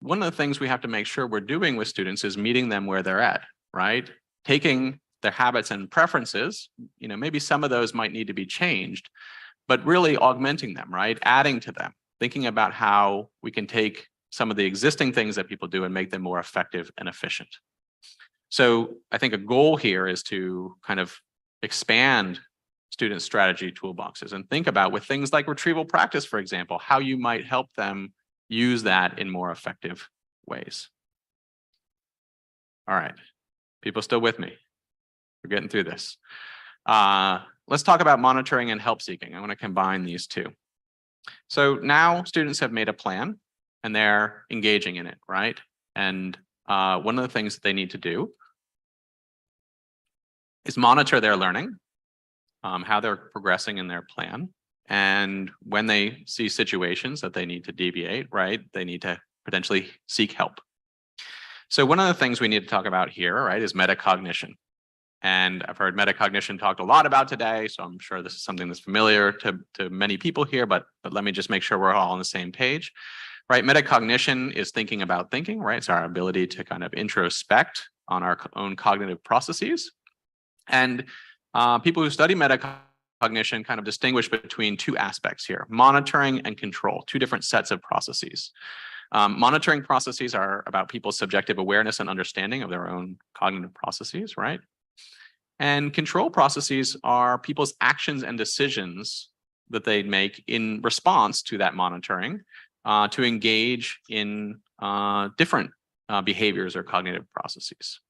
one of the things we have to make sure we're doing with students is meeting them where they're at, right? Taking their habits and preferences, you know, maybe some of those might need to be changed, but really augmenting them, right? Adding to them, thinking about how we can take some of the existing things that people do and make them more effective and efficient. So I think a goal here is to kind of expand student strategy toolboxes and think about with things like retrieval practice, for example, how you might help them use that in more effective ways. All right, people still with me? We're getting through this. Let's talk about monitoring and help seeking. I want to combine these two. So now students have made a plan and they're engaging in it, right? And one of the things that they need to do is monitor their learning, how they're progressing in their plan, And when they see situations that they need to deviate, right, they need to potentially seek help. So one of the things we need to talk about here, right, is metacognition. And I've heard metacognition talked a lot about today, so I'm sure this is something that's familiar to many people here, but let me just make sure we're all on the same page, right? Metacognition is thinking about thinking, right? It's our ability to kind of introspect on our own cognitive processes. And people who study metacognition kind of distinguish between two aspects here: monitoring and control, two different sets of processes. Monitoring processes are about people's subjective awareness and understanding of their own cognitive processes, right? And control processes are people's actions and decisions that they make in response to that monitoring to engage in different behaviors or cognitive processes.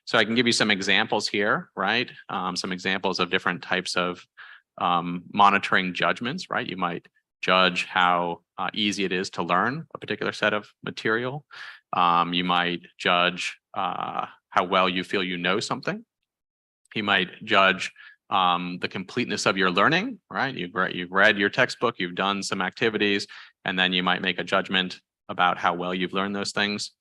So I can give you some examples here, right? Some examples of different types of monitoring judgments, right? You might judge how easy it is to learn a particular set of material. You might judge how well you feel you know something. You might judge the completeness of your learning, right? You've read your textbook, you've done some activities, and then you might make a judgment about how well you've learned those things.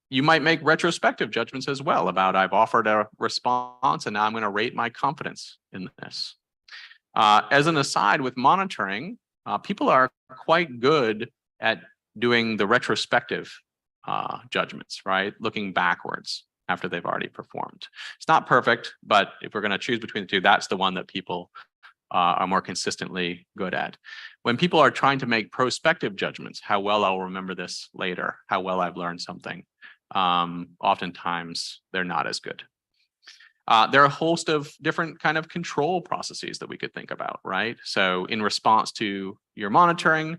You might make retrospective judgments as well about, I've offered a response and now I'm going to rate my confidence in this. As an aside, with monitoring, people are quite good at doing the retrospective judgments, right? Looking backwards after they've already performed. It's not perfect, but if we're going to choose between the two, that's the one that people are more consistently good at. When people are trying to make prospective judgments, how well I'll remember this later, how well I've learned something, oftentimes they're not as good. There are a host of different kind of control processes that we could think about, right? So in response to your monitoring,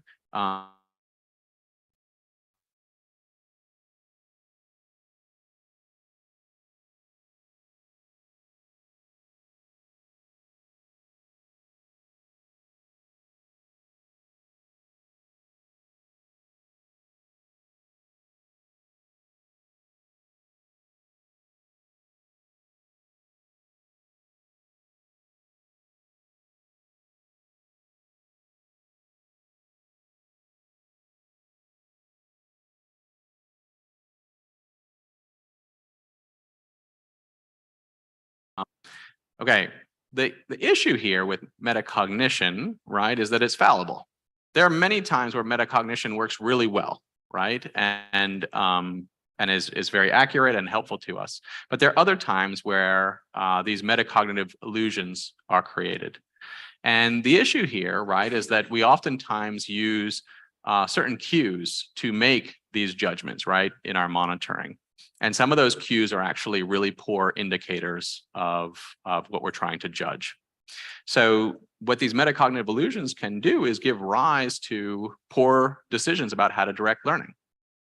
okay, the issue here with metacognition, right, is that it's fallible. There are many times where metacognition works really well, right, and is very accurate and helpful to us. But there are other times where these metacognitive illusions are created. And the issue here, right, is that we oftentimes use certain cues to make these judgments, right, in our monitoring. And some of those cues are actually really poor indicators of what we're trying to judge. So what these metacognitive illusions can do is give rise to poor decisions about how to direct learning.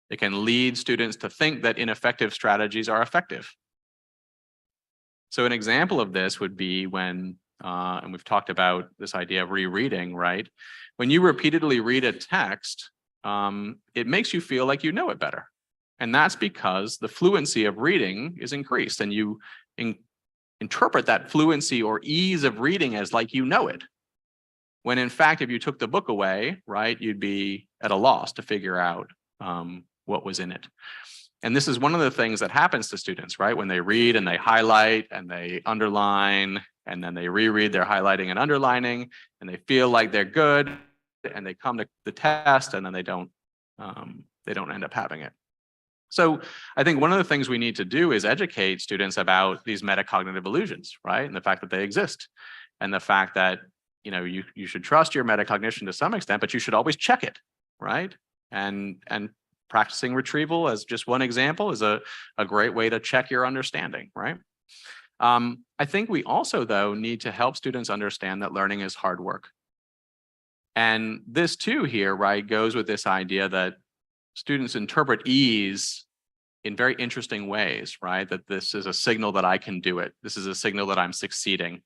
It can lead students to think that ineffective strategies are effective. So an example of this would be when, and we've talked about this idea of rereading, right? When you repeatedly read a text, it makes you feel like you know it better. And that's because the fluency of reading is increased, and you interpret that fluency or ease of reading as like you know it. When in fact, if you took the book away, right, you'd be at a loss to figure out what was in it. And this is one of the things that happens to students, right? When they read and they highlight and they underline, and then they reread their highlighting and underlining, and they feel like they're good, and they come to the test, and then they don't end up having it. So I think one of the things we need to do is educate students about these metacognitive illusions, right? And the fact that they exist, and the fact that, you know, you should trust your metacognition to some extent, but you should always check it, right? And practicing retrieval, as just one example, is a great way to check your understanding, right? I think we also, though, need to help students understand that learning is hard work. And this too here, right, goes with this idea that students interpret ease in very interesting ways, right? That this is a signal that I can do it. This is a signal that I'm succeeding.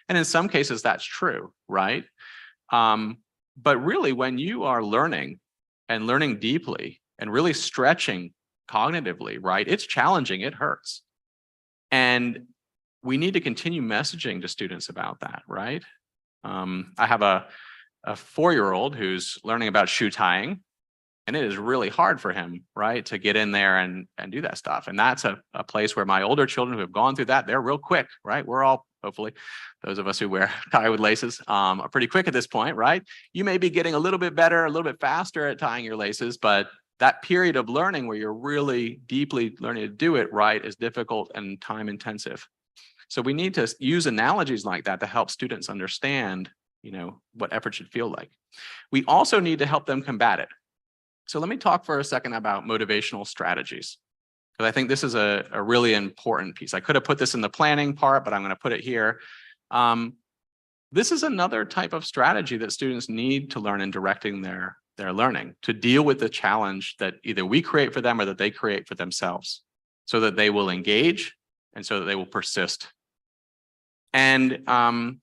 And in some cases, that's true, right? But really, when you are learning and learning deeply and really stretching cognitively, right, it's challenging, it hurts. And we need to continue messaging to students about that, right? I have a 4-year-old who's learning about shoe tying, and it is really hard for him, right, to get in there and do that stuff. And that's a place where my older children who have gone through that, they're real quick, right? We're all, hopefully, those of us who wear tie with laces are pretty quick at this point, right? You may be getting a little bit better, a little bit faster at tying your laces, but that period of learning where you're really deeply learning to do it right is difficult and time intensive. So we need to use analogies like that to help students understand, what effort should feel like. We also need to help them combat it. So let me talk for a second about motivational strategies, because I think this is a really important piece. I could have put this in the planning part, but I'm going to put it here. This is another type of strategy that students need to learn in directing their learning, to deal with the challenge that either we create for them or that they create for themselves, so that they will engage and so that they will persist. And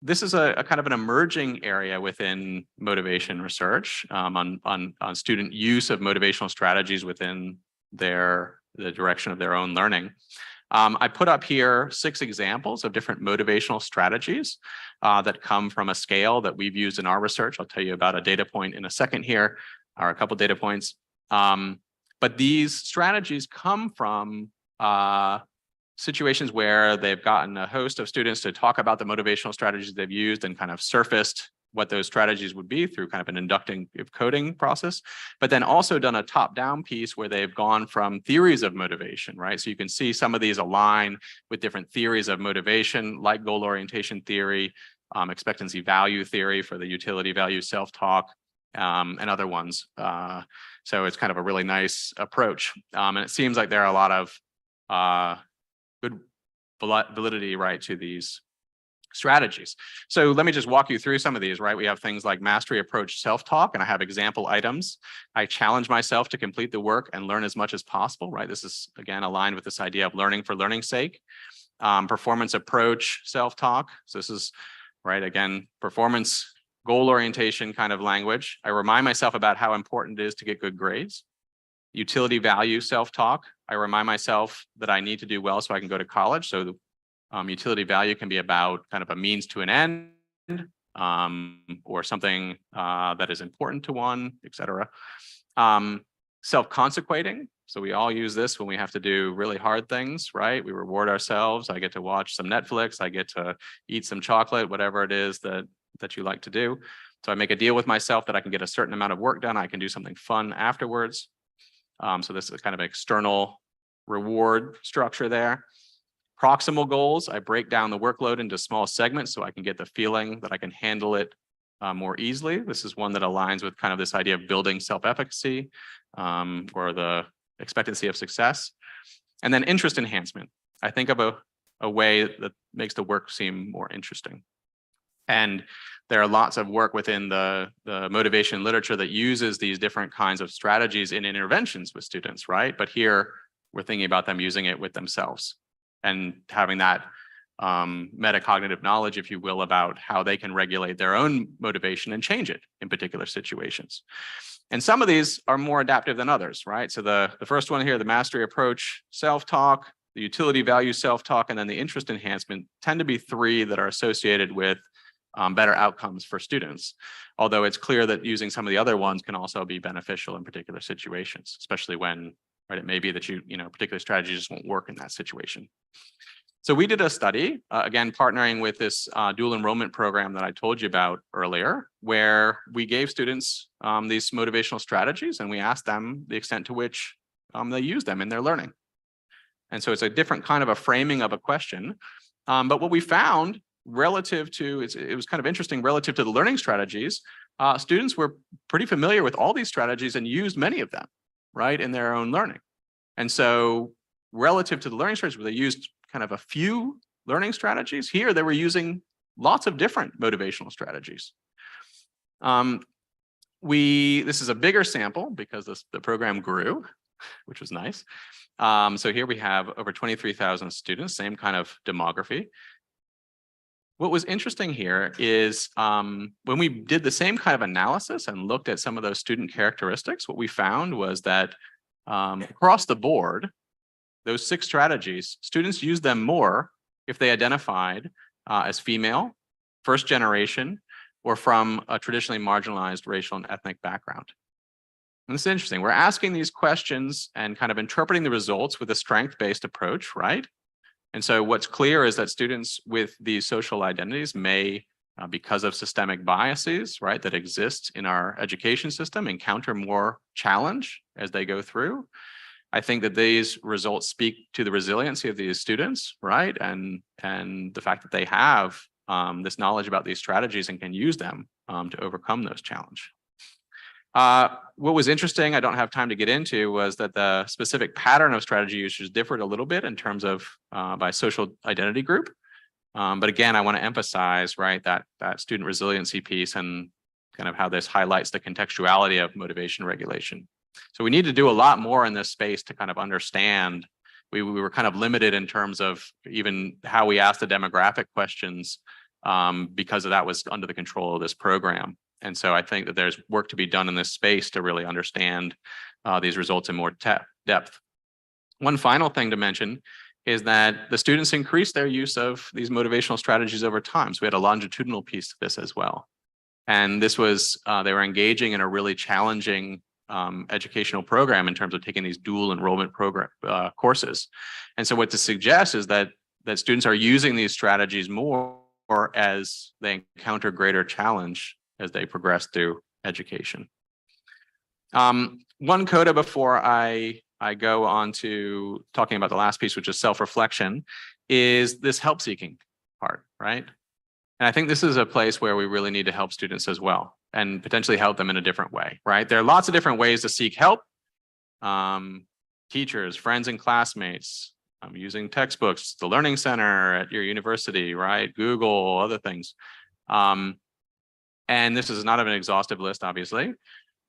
this is a kind of an emerging area within motivation research on student use of motivational strategies within the direction of their own learning. I put up here 6 examples of different motivational strategies that come from a scale that we've used in our research. I'll tell you about a data point in a second here, or a couple data points. But these strategies come from situations where they've gotten a host of students to talk about the motivational strategies they've used and kind of surfaced what those strategies would be through kind of an inductive coding process, but then also done a top-down piece where they've gone from theories of motivation, right? So you can see some of these align with different theories of motivation, like goal orientation theory, expectancy value theory for the utility value self-talk, and other ones. So it's kind of a really nice approach. And it seems like there are a lot of good validity, right, to these strategies. So let me just walk you through some of these, right? We have things like mastery approach self-talk, and I have example items. I challenge myself to complete the work and learn as much as possible, right? This is, again, aligned with this idea of learning for learning's sake. Performance approach self-talk. So this is, right, again, performance goal orientation kind of language. I remind myself about how important it is to get good grades. Utility value self-talk. I remind myself that I need to do well so I can go to college. So the utility value can be about kind of a means to an end, or something that is important to one, et cetera. Self-consequating. So we all use this when we have to do really hard things, right? We reward ourselves. I get to watch some Netflix. I get to eat some chocolate, whatever it is that you like to do. So I make a deal with myself that I can get a certain amount of work done. I can do something fun afterwards. So this is a kind of external reward structure there. Proximal goals, I break down the workload into small segments so I can get the feeling that I can handle it more easily. This is one that aligns with kind of this idea of building self-efficacy, or the expectancy of success. And then interest enhancement. I think of a way that makes the work seem more interesting. And there are lots of work within the motivation literature that uses these different kinds of strategies in interventions with students, right? But here we're thinking about them using it with themselves and having that metacognitive knowledge, if you will, about how they can regulate their own motivation and change it in particular situations. And some of these are more adaptive than others, right? So the first one here, the mastery approach self-talk, the utility value self-talk, and then the interest enhancement tend to be 3 that are associated with better outcomes for students. Although it's clear that using some of the other ones can also be beneficial in particular situations, especially when, right, it may be that particular strategy just won't work in that situation. So we did a study, again, partnering with this dual enrollment program that I told you about earlier, where we gave students these motivational strategies and we asked them the extent to which they use them in their learning. And so it's a different kind of a framing of a question. But what we found relative to, it was kind of interesting relative to the learning strategies, students were pretty familiar with all these strategies and used many of them, right, in their own learning. And so relative to the learning strategies, where they used kind of a few learning strategies, here they were using lots of different motivational strategies. This is a bigger sample because the program grew, which was nice. So here we have over 23,000 students, same kind of demography. What was interesting here is when we did the same kind of analysis and looked at some of those student characteristics, what we found was that across the board, those 6 strategies, students used them more if they identified as female, first generation, or from a traditionally marginalized racial and ethnic background? And this is interesting. We're asking these questions and kind of interpreting the results with a strength-based approach, right? And so what's clear is that students with these social identities may, because of systemic biases, right, that exist in our education system, encounter more challenge as they go through. I think that these results speak to the resiliency of these students, right? And the fact that they have this knowledge about these strategies and can use them to overcome those challenges. What was interesting, I don't have time to get into, was that the specific pattern of strategy usage differed a little bit in terms of by social identity group. But again, I want to emphasize, right, that student resiliency piece and kind of how this highlights the contextuality of motivation regulation. So we need to do a lot more in this space to kind of understand. We were kind of limited in terms of even how we asked the demographic questions because of that was under the control of this program. And so I think that there's work to be done in this space to really understand these results in more depth. One final thing to mention is that the students increased their use of these motivational strategies over time. So we had a longitudinal piece to this as well. And this was, they were engaging in a really challenging educational program in terms of taking these dual enrollment program courses. And so what to suggest is that students are using these strategies more as they encounter greater challenge as they progress through education. One coda before I go on to talking about the last piece, which is self-reflection, is this help-seeking part, right? And I think this is a place where we really need to help students as well and potentially help them in a different way, right? There are lots of different ways to seek help. Teachers, friends and classmates, using textbooks, the Learning Center at your university, right? Google, other things. And this is not an exhaustive list, obviously.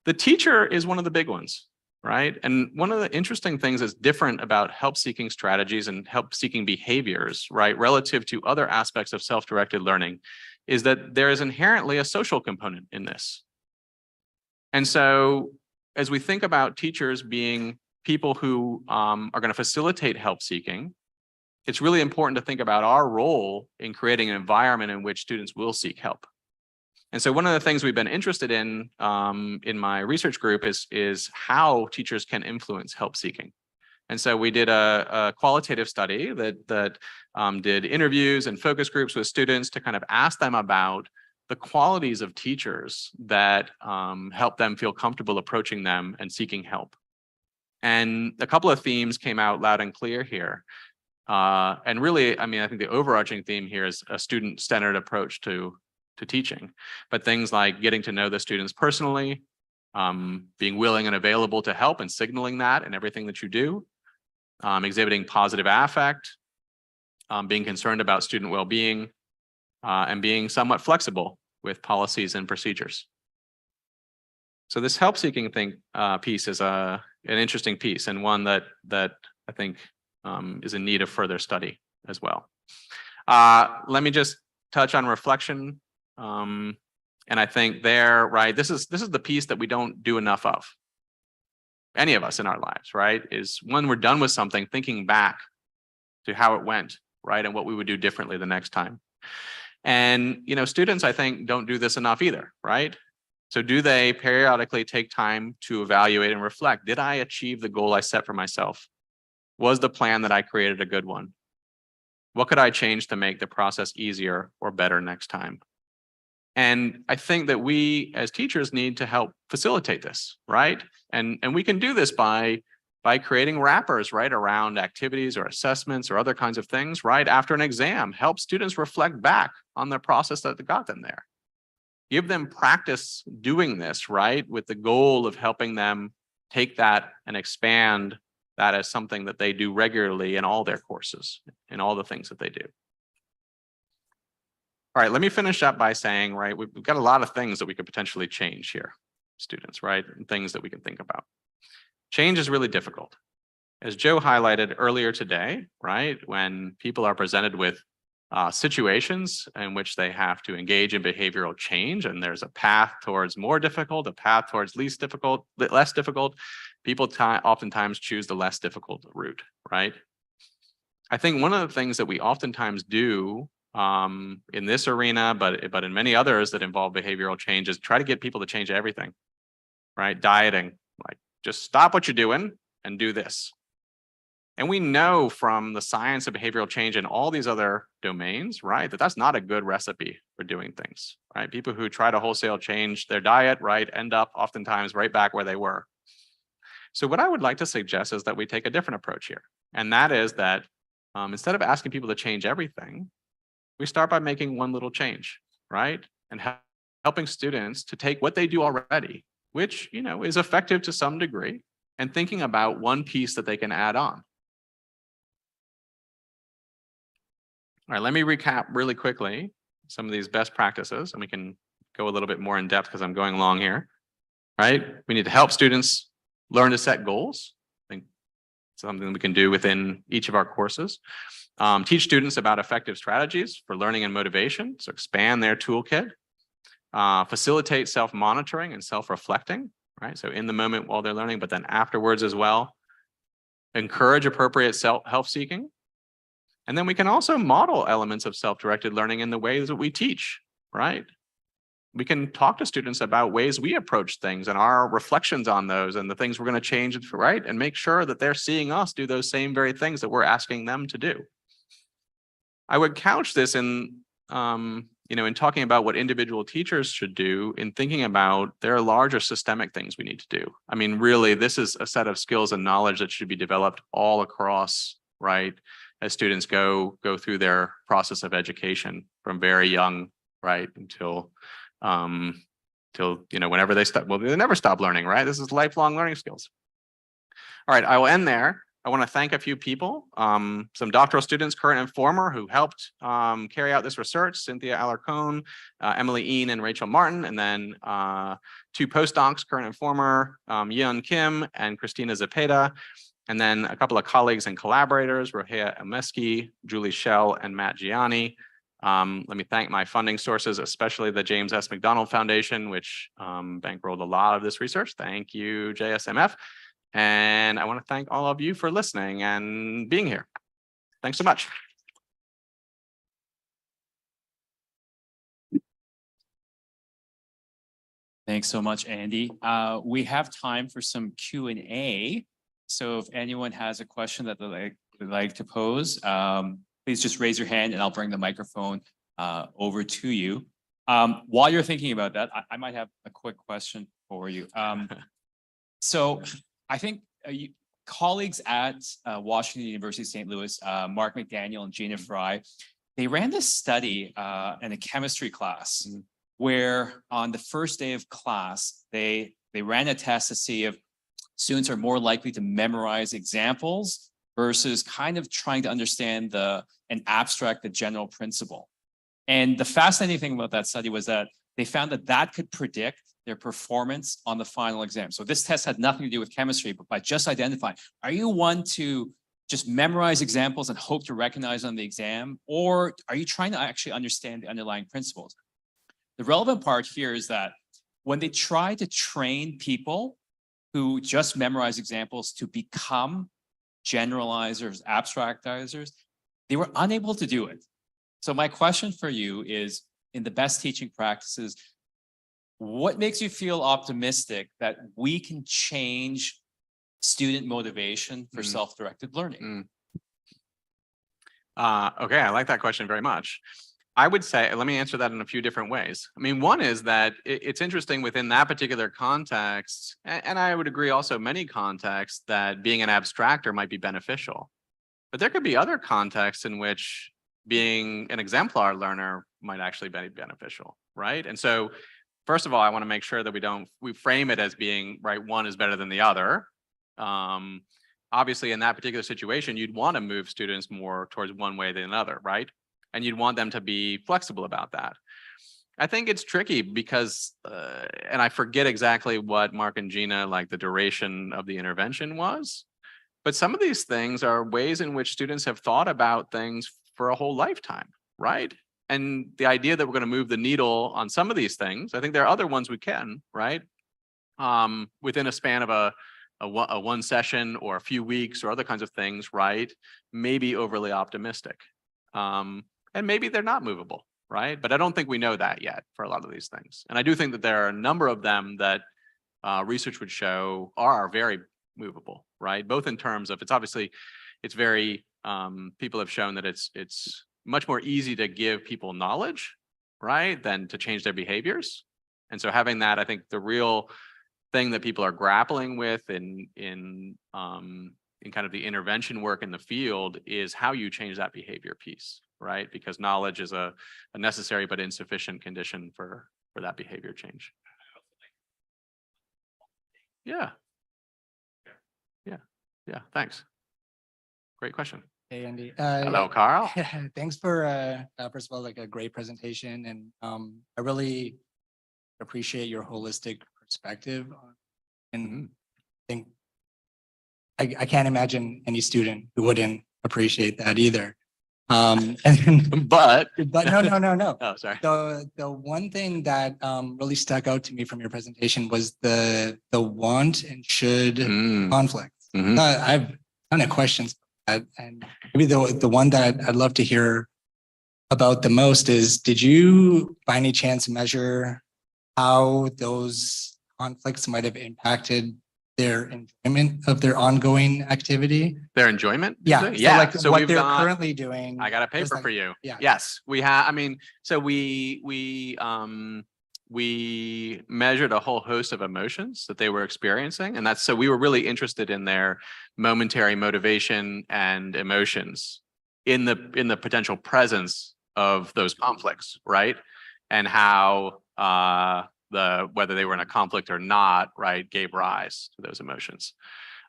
The teacher is one of the big ones, right? And one of the interesting things that's different about help-seeking strategies and help-seeking behaviors, right, relative to other aspects of self-directed learning, is that there is inherently a social component in this. And so as we think about teachers being people who are going to facilitate help-seeking, it's really important to think about our role in creating an environment in which students will seek help. And so one of the things we've been interested in my research group is how teachers can influence help seeking. And so we did a qualitative study that did interviews and focus groups with students to kind of ask them about the qualities of teachers that help them feel comfortable approaching them and seeking help. And a couple of themes came out loud and clear here. And really, I mean, I think the overarching theme here is a student-centered approach to teaching, but things like getting to know the students personally, being willing and available to help and signaling that in everything that you do, exhibiting positive affect, being concerned about student well-being, and being somewhat flexible with policies and procedures. So this help-seeking piece is an interesting piece and one that I think is in need of further study as well. Let me just touch on reflection. And I think there, right, this is the piece that we don't do enough of. Any of us in our lives, right, is when we're done with something, thinking back to how it went, right, and what we would do differently the next time. And, you know, students, I think, don't do this enough either, right? So do they periodically take time to evaluate and reflect? Did I achieve the goal I set for myself? Was the plan that I created a good one? What could I change to make the process easier or better next time? And I think that we as teachers need to help facilitate this, right? And we can do this by creating wrappers, right, around activities or assessments or other kinds of things, right? After an exam, help students reflect back on the process that got them there. Give them practice doing this, right, with the goal of helping them take that and expand that as something that they do regularly in all their courses, in all the things that they do. All right, let me finish up by saying, right, we've got a lot of things that we could potentially change here, students, right, and things that we can think about. Change is really difficult. As Joe highlighted earlier today, right, when people are presented with situations in which they have to engage in behavioral change, and there's a path towards more difficult, a path towards less difficult, people oftentimes choose the less difficult route, right? I think one of the things that we oftentimes do in this arena, but in many others that involve behavioral change, is try to get people to change everything, right? Dieting, like just stop what you're doing and do this. And we know from the science of behavioral change in all these other domains, right, that that's not a good recipe for doing things, right? People who try to wholesale change their diet, right, end up oftentimes right back where they were. So what I would like to suggest is that we take a different approach here. And that is that instead of asking people to change everything, we start by making one little change, right? And helping students to take what they do already, which, you know, is effective to some degree, and thinking about one piece that they can add on. All right, let me recap really quickly some of these best practices, and we can go a little bit more in depth because I'm going long here, right? We need to help students learn to set goals. I think something we can do within each of our courses. Teach students about effective strategies for learning and motivation, so expand their toolkit. Facilitate self-monitoring and self-reflecting, right? So in the moment while they're learning, but then afterwards as well. Encourage appropriate self-help seeking. And then we can also model elements of self-directed learning in the ways that we teach, right? We can talk to students about ways we approach things and our reflections on those and the things we're going to change, right? And make sure that they're seeing us do those same very things that we're asking them to do. I would couch this in, in talking about what individual teachers should do in thinking about there are larger systemic things we need to do. I mean, really, this is a set of skills and knowledge that should be developed all across, right? As students go through their process of education from very young, right, until whenever they stop. Well, they never stop learning, right? This is lifelong learning skills. All right, I will end there. I want to thank a few people, some doctoral students, current and former, who helped carry out this research: Cynthia Alarcone, Emily Ean, and Rachel Martin, and then 2 postdocs, current and former, Yeon Kim and Christina Zepeda. And then a couple of colleagues and collaborators, Rohea Ameski, Julie Schell, and Matt Gianni. Let me thank my funding sources, especially the James S. McDonald Foundation, which bankrolled a lot of this research. Thank you, JSMF. And I want to thank all of you for listening and being here. Thanks so much. Thanks so much, Andy. We have time for some Q&A. So if anyone has a question that they'd like to pose, please just raise your hand and I'll bring the microphone over to you. While you're thinking about that, I might have a quick question for you. So I think colleagues at Washington University, St. Louis, Mark McDaniel and Gina Fry, they ran this study in a chemistry class where on the first day of class, they ran a test to see if students are more likely to memorize examples versus kind of trying to understand and abstract the general principle. And the fascinating thing about that study was that they found that could predict their performance on the final exam. So this test had nothing to do with chemistry, but by just identifying, are you one to just memorize examples and hope to recognize on the exam, or are you trying to actually understand the underlying principles? The relevant part here is that when they try to train people who just memorize examples to become generalizers, abstractizers, they were unable to do it. So my question for you is, in the best teaching practices, what makes you feel optimistic that we can change student motivation for self-directed learning? Okay, I like that question very much. I would say, let me answer that in a few different ways. I mean, one is that it's interesting within that particular context, and I would agree also many contexts, that being an abstractor might be beneficial. But there could be other contexts in which being an exemplar learner might actually be beneficial, right? And so, first of all, I want to make sure that we frame it as being, right, one is better than the other. Obviously, in that particular situation, you'd want to move students more towards one way than another, right? And you'd want them to be flexible about that. I think it's tricky because, and I forget exactly what Mark and Gina, like the duration of the intervention was, but some of these things are ways in which students have thought about things for a whole lifetime, right? And the idea that we're going to move the needle on some of these things, I think there are other ones we can, right? Within a span of a one session or a few weeks or other kinds of things, right? Maybe overly optimistic. and maybe they're not movable, right? But I don't think we know that yet for a lot of these things. And I do think that there are a number of them that research would show are very movable, right? Both in terms of, it's very, people have shown that it's much more easy to give people knowledge, right, than to change their behaviors. And so having that, I think the real thing that people are grappling with in kind of the intervention work in the field is how you change that behavior piece, right? Because knowledge is a necessary but insufficient condition for that behavior change. Yeah. Thanks. Great question. Hey, Andy. Hello, Carl. Thanks for, first of all, like a great presentation. And I really appreciate your holistic perspective. And I think I can't imagine any student who wouldn't appreciate that either. And But no. Oh, sorry. The one thing that really stuck out to me from your presentation was the want and should conflict. I have a ton of questions, and maybe the one that I'd love to hear about the most is, did you by any chance measure how those conflicts might have impacted their enjoyment of their ongoing activity? Their enjoyment? Yeah. Yeah. So like So what we've they're got- currently doing. I got a paper like- for you. yeah. Yes, we have. I mean, so we measured a whole host of emotions that they were experiencing, and so we were really interested in their momentary motivation and emotions in the potential presence of those conflicts, right? And how whether they were in a conflict or not, right, gave rise to those emotions.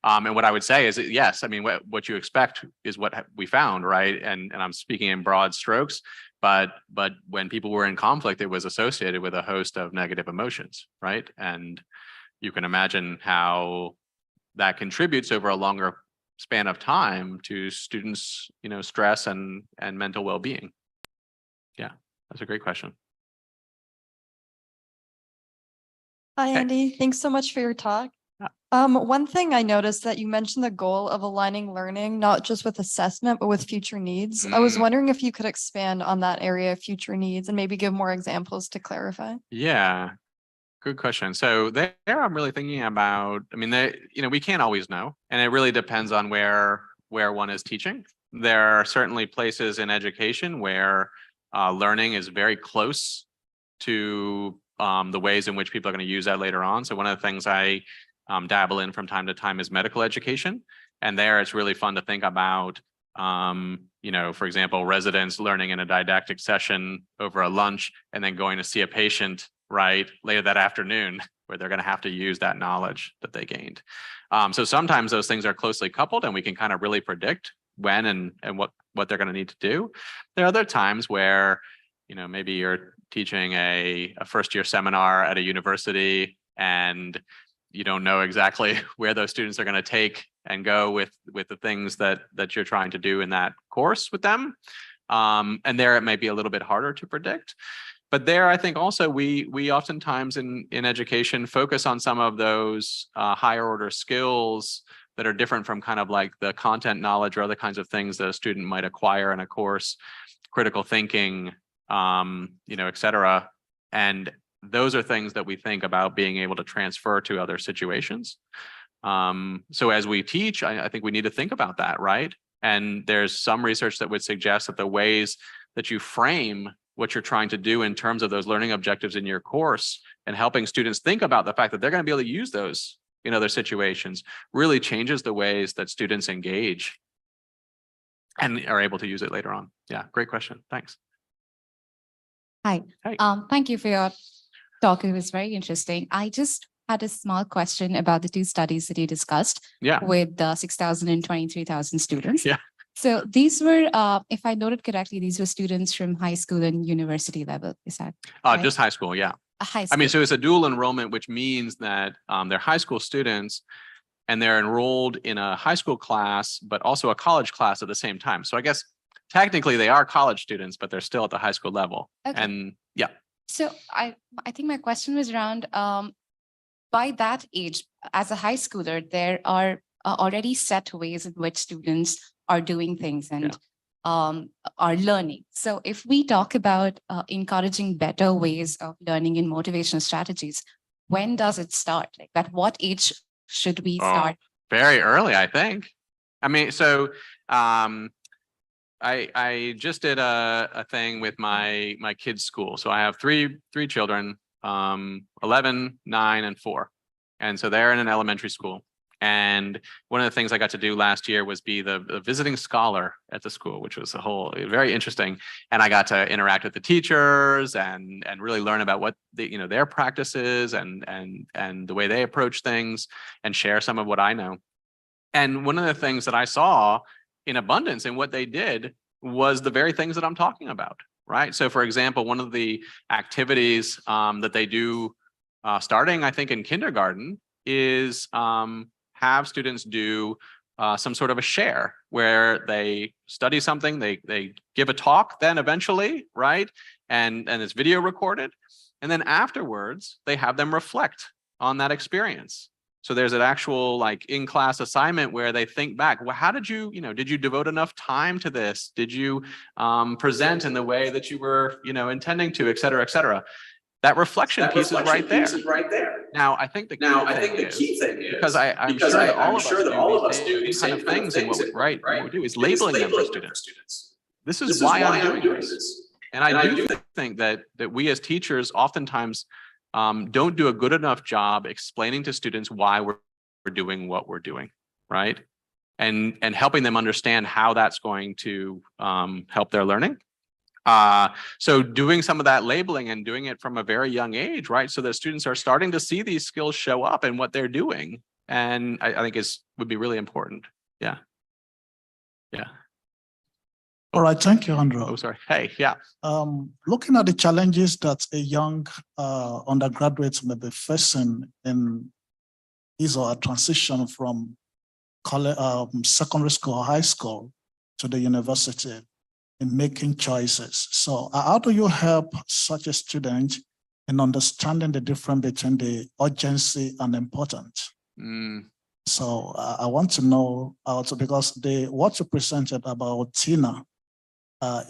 And what I would say is that, yes, I mean, what you expect is what we found, right? And I'm speaking in broad strokes, but when people were in conflict, it was associated with a host of negative emotions, right? And you can imagine how that contributes over a longer span of time to students, stress and mental well-being. Yeah, that's a great question. Hi, Hey. Andy. Thanks so much for your talk. One thing I noticed that you mentioned the goal of aligning learning, not just with assessment, but with future needs. I was wondering if you could expand on that area of future needs and maybe give more examples to clarify. Yeah, good question. So there I'm really thinking about, I mean, we can't always know, and it really depends on where one is teaching. There are certainly places in education where learning is very close to the ways in which people are going to use that later on. So one of the things I dabble in from time to time is medical education. And there it's really fun to think about, for example, residents learning in a didactic session over a lunch and then going to see a patient, right, later that afternoon, where they're going to have to use that knowledge that they gained. So sometimes those things are closely coupled and we can kind of really predict when and what they're going to need to do. There are other times where, maybe you're teaching a first-year seminar at a university and you don't know exactly where those students are going to take and go with the things that you're trying to do in that course with them. And there it may be a little bit harder to predict. But there, I think also we oftentimes in education focus on some of those higher order skills that are different from kind of like the content knowledge or other kinds of things that a student might acquire in a course, critical thinking, et cetera. And those are things that we think about being able to transfer to other situations. So as we teach, I think we need to think about that, right? And there's some research that would suggest that the ways that you frame what you're trying to do in terms of those learning objectives in your course and helping students think about the fact that they're going to be able to use those in other situations really changes the ways that students engage and are able to use it later on. Yeah, great question. Thanks. Hi. Hey. Thank you for your talk. It was very interesting. I just had a small question about the two studies that you discussed with the 6,000 and 23,000 students. Yeah. So these were, if I noted correctly, these were students from high school and university level. Is that right? Just high school, yeah. High school. I mean, so it's a dual enrollment, which means that they're high school students and they're enrolled in a high school class, but also a college class at the same time. So I guess technically they are college students, but they're still at the high school level. Okay. And yeah. So I think my question was around, by that age, as a high schooler, there are already set ways in which students are doing things. And are learning. So if we talk about encouraging better ways of learning in motivational strategies, when does it start? Like at what age should we start? Very early, I think. I mean, so I just did a thing with my kids' school. So I have three children, 11, 9, and 4. And so they're in an elementary school. And one of the things I got to do last year was be the visiting scholar at the school, which was very interesting. And I got to interact with the teachers and really learn about what their practices and the way they approach things and share some of what I know. And one of the things that I saw in abundance in what they did was the very things that I'm talking about, right? So for example, one of the activities that they do starting, I think, in kindergarten is have students do some sort of a share where they study something, they give a talk then eventually, right? And it's video recorded. And then afterwards, they have them reflect on that experience. So there's an actual like in-class assignment where they think back, well, how did you devote enough time to this? Did you present in the way that you were, intending to, et cetera, et cetera? That reflection piece is right there. Now, I think the key thing is, because I'm sure that all of us do these same kind of things in what we do is labeling them for students. This is why I'm doing this. And I do think that we as teachers oftentimes don't do a good enough job explaining to students why we're doing what we're doing, right? And helping them understand how that's going to help their learning. So doing some of that labeling and doing it from a very young age, right? So that students are starting to see these skills show up in what they're doing. And I think would be really important. Yeah. Yeah. All right, thank you, Andrew. Oh, sorry. Hey, yeah. Looking at the challenges that a young undergraduate may be facing in his or her transition from college, secondary school or high school to the university in making choices. So how do you help such a student in understanding the difference between the urgency and important? So I want to know also, because what you presented about Tina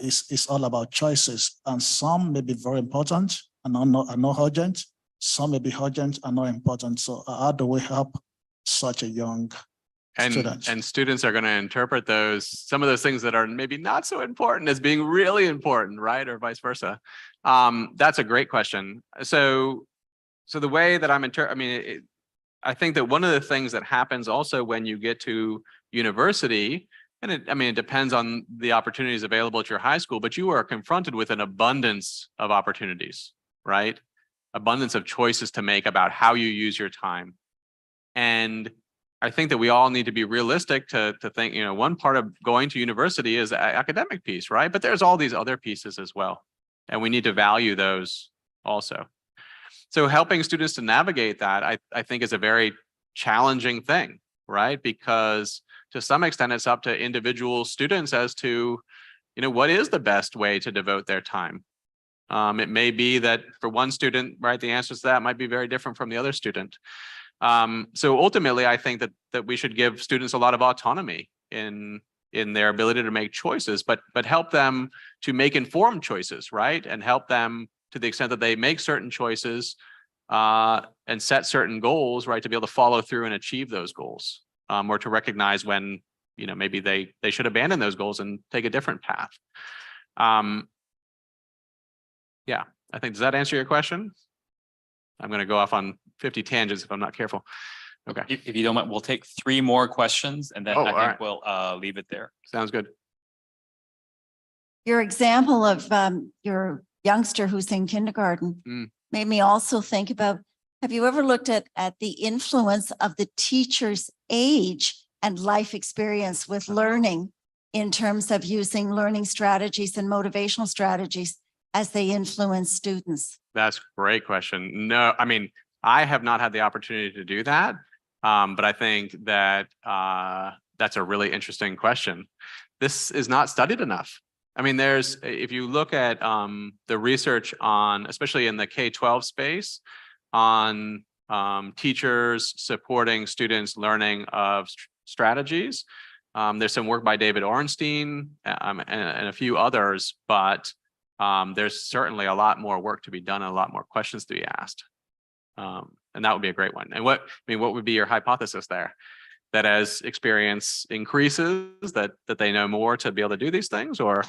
is all about choices, and some may be very important and are not urgent. Some may be urgent and not important. So how do we help such a young student? And students are going to interpret some of those things that are maybe not so important as being really important, right? Or vice versa. That's a great question. So the way that I think that one of the things that happens also when you get to university, and it depends on the opportunities available at your high school, but you are confronted with an abundance of opportunities, right? Abundance of choices to make about how you use your time. And I think that we all need to be realistic to think, one part of going to university is the academic piece, right? But there's all these other pieces as well. And we need to value those also. So helping students to navigate that, I think is a very challenging thing, right? Because to some extent, it's up to individual students as to, what is the best way to devote their time. It may be that for one student, right, the answers to that might be very different from the other student. So ultimately, I think that we should give students a lot of autonomy in their ability to make choices, but help them to make informed choices, right? And help them to the extent that they make certain choices and set certain goals, right, to be able to follow through and achieve those goals, or to recognize when, maybe they should abandon those goals and take a different path. Yeah, I think, does that answer your question? I'm going to go off on 50 tangents if I'm not careful. Okay. If you don't mind, we'll take 3 more questions and then I think we'll leave it there. Sounds good. Your example of your youngster who's in kindergarten made me also think about, have you ever looked at the influence of the teacher's age and life experience with learning in terms of using learning strategies and motivational strategies as they influence students? That's a great question. No, I have not had the opportunity to do that, but I think that that's a really interesting question. This is not studied enough. If you look at the research on, especially in the K-12 space, on teachers supporting students' learning of strategies, There's some work by David Ornstein and a few others, but there's certainly a lot more work to be done and a lot more questions to be asked. And that would be a great one. And what would be your hypothesis there? That as experience increases, that they know more to be able to do these things, or?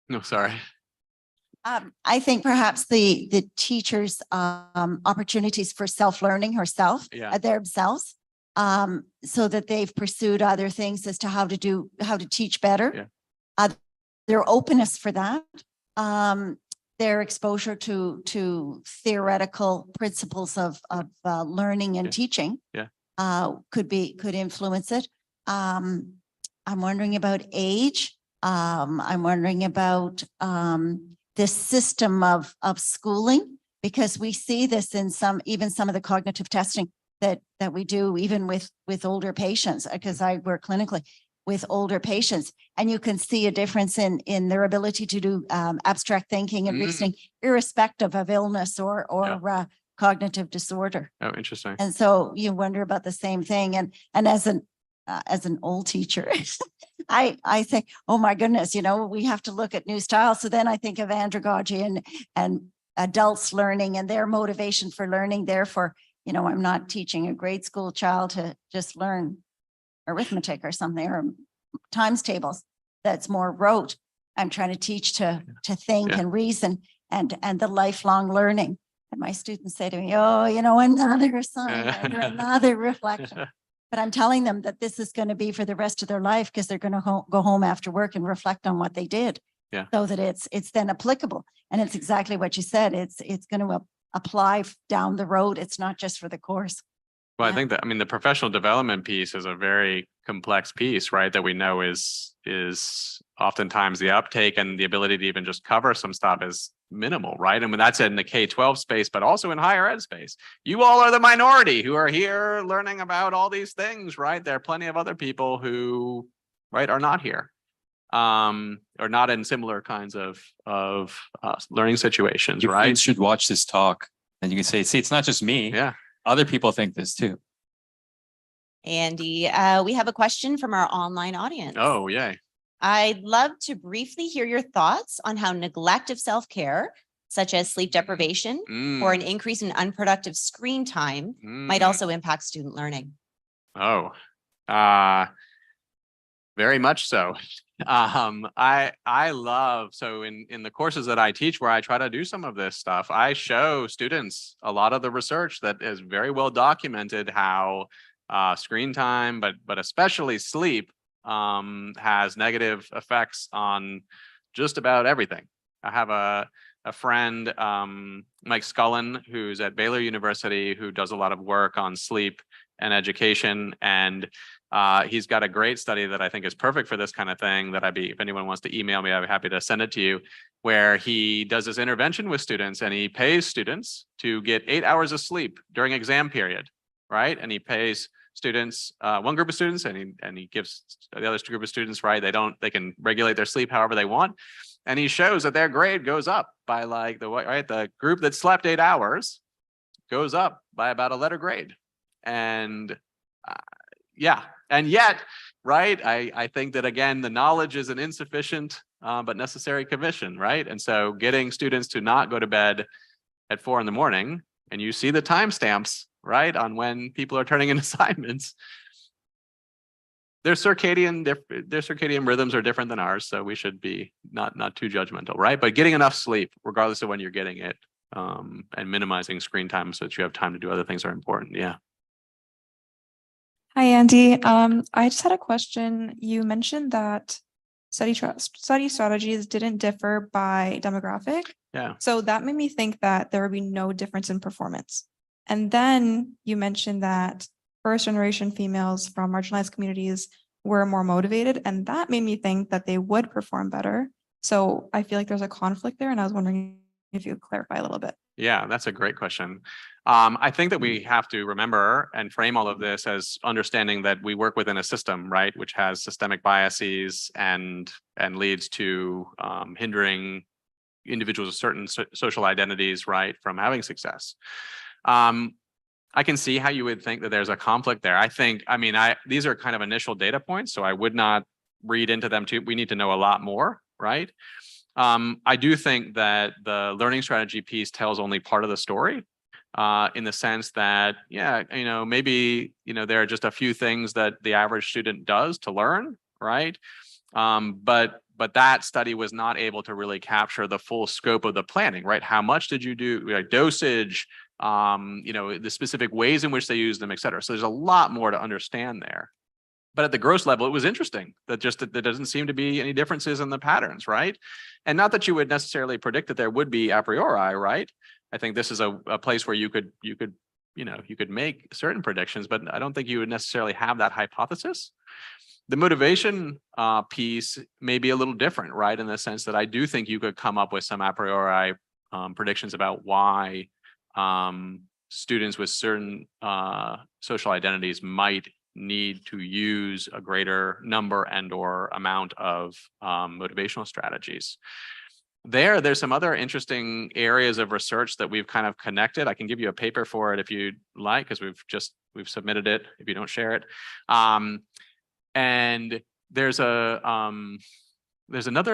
No, sorry. I think perhaps the teachers' opportunities for self-learning herself, themselves, so that they've pursued other things as to how to teach better. Their openness for that, their exposure to theoretical principles of learning and teaching, could influence it. I'm wondering about age. I'm wondering about this system of schooling, because we see this in even some of the cognitive testing that we do, even with older patients, because I work clinically with older patients, and you can see a difference in their ability to do abstract thinking and reasoning, irrespective of illness or cognitive disorder. Oh, interesting. And so you wonder about the same thing. And as an old teacher, I say, oh my goodness, we have to look at new styles. So then I think of andragogy and adults learning and their motivation for learning. Therefore, I'm not teaching a grade school child to just learn arithmetic or something, or times tables. That's more rote. I'm trying to teach to think and reason and the lifelong learning. And my students say to me, oh, another assignment or another reflection. But I'm telling them that this is going to be for the rest of their life, because they're going to go home after work and reflect on what they did, so that it's then applicable. And it's exactly what you said. It's going to apply down the road. It's not just for the course. Well, I think that, the professional development piece is a very complex piece, right? That we know is oftentimes the uptake and the ability to even just cover some stuff is minimal, right? And when that's in the K-12 space, but also in higher ed space, you all are the minority who are here learning about all these things, right? There are plenty of other people who, are not here, or not in similar kinds of learning situations, Your right? friends should watch this talk, and you can say, see, it's not just me. Yeah. Other people think this too. Andy, we have a question from our online audience. Oh, yay. I'd love to briefly hear your thoughts on how neglect of self-care, such as sleep deprivation or an increase in unproductive screen time, might also impact student learning. Oh, very much so. I love, so in the courses that I teach where I try to do some of this stuff, I show students a lot of the research that is very well documented how screen time, but especially sleep, has negative effects on just about everything. I have a friend, Mike Scullin, who's at Baylor University, who does a lot of work on sleep and education, and he's got a great study that I think is perfect for this kind of thing, that if anyone wants to email me, I'd be happy to send it to you, where he does this intervention with students and he pays students to get 8 hours of sleep during exam period, right? And he pays students, one group of students, and he gives the other group of students, right? They can regulate their sleep however they want. And he shows that their grade goes up by the group that slept 8 hours goes up by about a letter grade. And and yet, right, I think that, again, the knowledge is an insufficient but necessary condition, right? And so getting students to not go to bed at 4 a.m, and you see the timestamps, right, on when people are turning in assignments, their circadian rhythms are different than ours, so we should be not too judgmental, right? But getting enough sleep, regardless of when you're getting it, and minimizing screen time so that you have time to do other things are important. Yeah. Hi, Andy. I just had a question. You mentioned that study strategies didn't differ by demographic. Yeah. So that made me think that there would be no difference in performance. And then you mentioned that first generation females from marginalized communities were more motivated, and that made me think that they would perform better. So I feel like there's a conflict there, and I was wondering if you could clarify a little bit. Yeah, that's a great question. I think that we have to remember and frame all of this as understanding that we work within a system, right, which has systemic biases and leads to hindering individuals with certain social identities, right, from having success. I can see how you would think that there's a conflict there. These are kind of initial data points, so I would not read into them too. We need to know a lot more, right? I do think that the learning strategy piece tells only part of the story, in the sense that, maybe, there are just a few things that the average student does to learn, right? But that study was not able to really capture the full scope of the planning, right? How much did you do, like dosage, the specific ways in which they use them, et cetera. So there's a lot more to understand there. But at the gross level, it was interesting that there doesn't seem to be any differences in the patterns, right? And not that you would necessarily predict that there would be a priori, right? I think this is a place where you could make certain predictions, but I don't think you would necessarily have that hypothesis. The motivation piece may be a little different, right? In the sense that I do think you could come up with some a priori predictions about why students with certain social identities might need to use a greater number and or amount of motivational strategies. There's some other interesting areas of research that we've kind of connected. I can give you a paper for it if you'd like, because we've submitted it if you don't share it. And there's another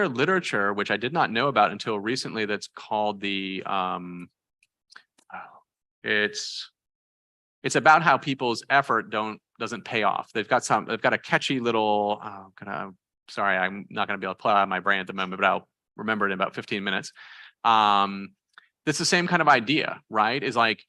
literature which I did not know about until recently that's called the it's about how people's effort doesn't pay off. They've got a catchy little sorry, I'm not gonna be able to pull it out of my brain at the moment, but I'll remember it in about 15 minutes. It's the same kind of idea, right? Is like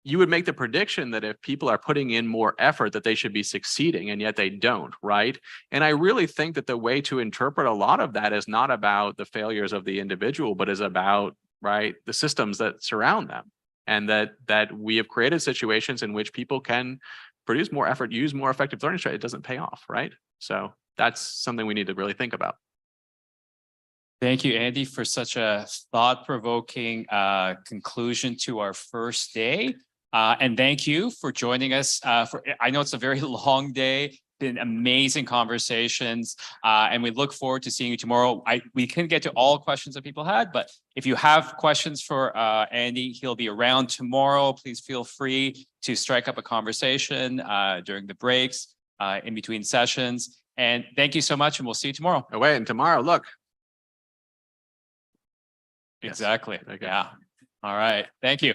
you would make the prediction that if people are putting in more effort that they should be succeeding, and yet they don't, right? And I really think that the way to interpret a lot of that is not about the failures of the individual, but is about, right, the systems that surround them. And that we have created situations in which people can produce more effort, use more effective learning strategy. It doesn't pay off, right? So that's something we need to really think about. Thank you, Andy, for such a thought-provoking conclusion to our first day. And thank you for joining us. I know it's a very long day, been amazing conversations, and we look forward to seeing you tomorrow. We couldn't get to all questions that people had, but if you have questions for Andy, he'll be around tomorrow. Please feel free to strike up a conversation during the breaks, in between sessions. And thank you so much, and we'll see you tomorrow. Oh, wait, and tomorrow, look. Exactly. Yes. Yeah. All right. Thank you.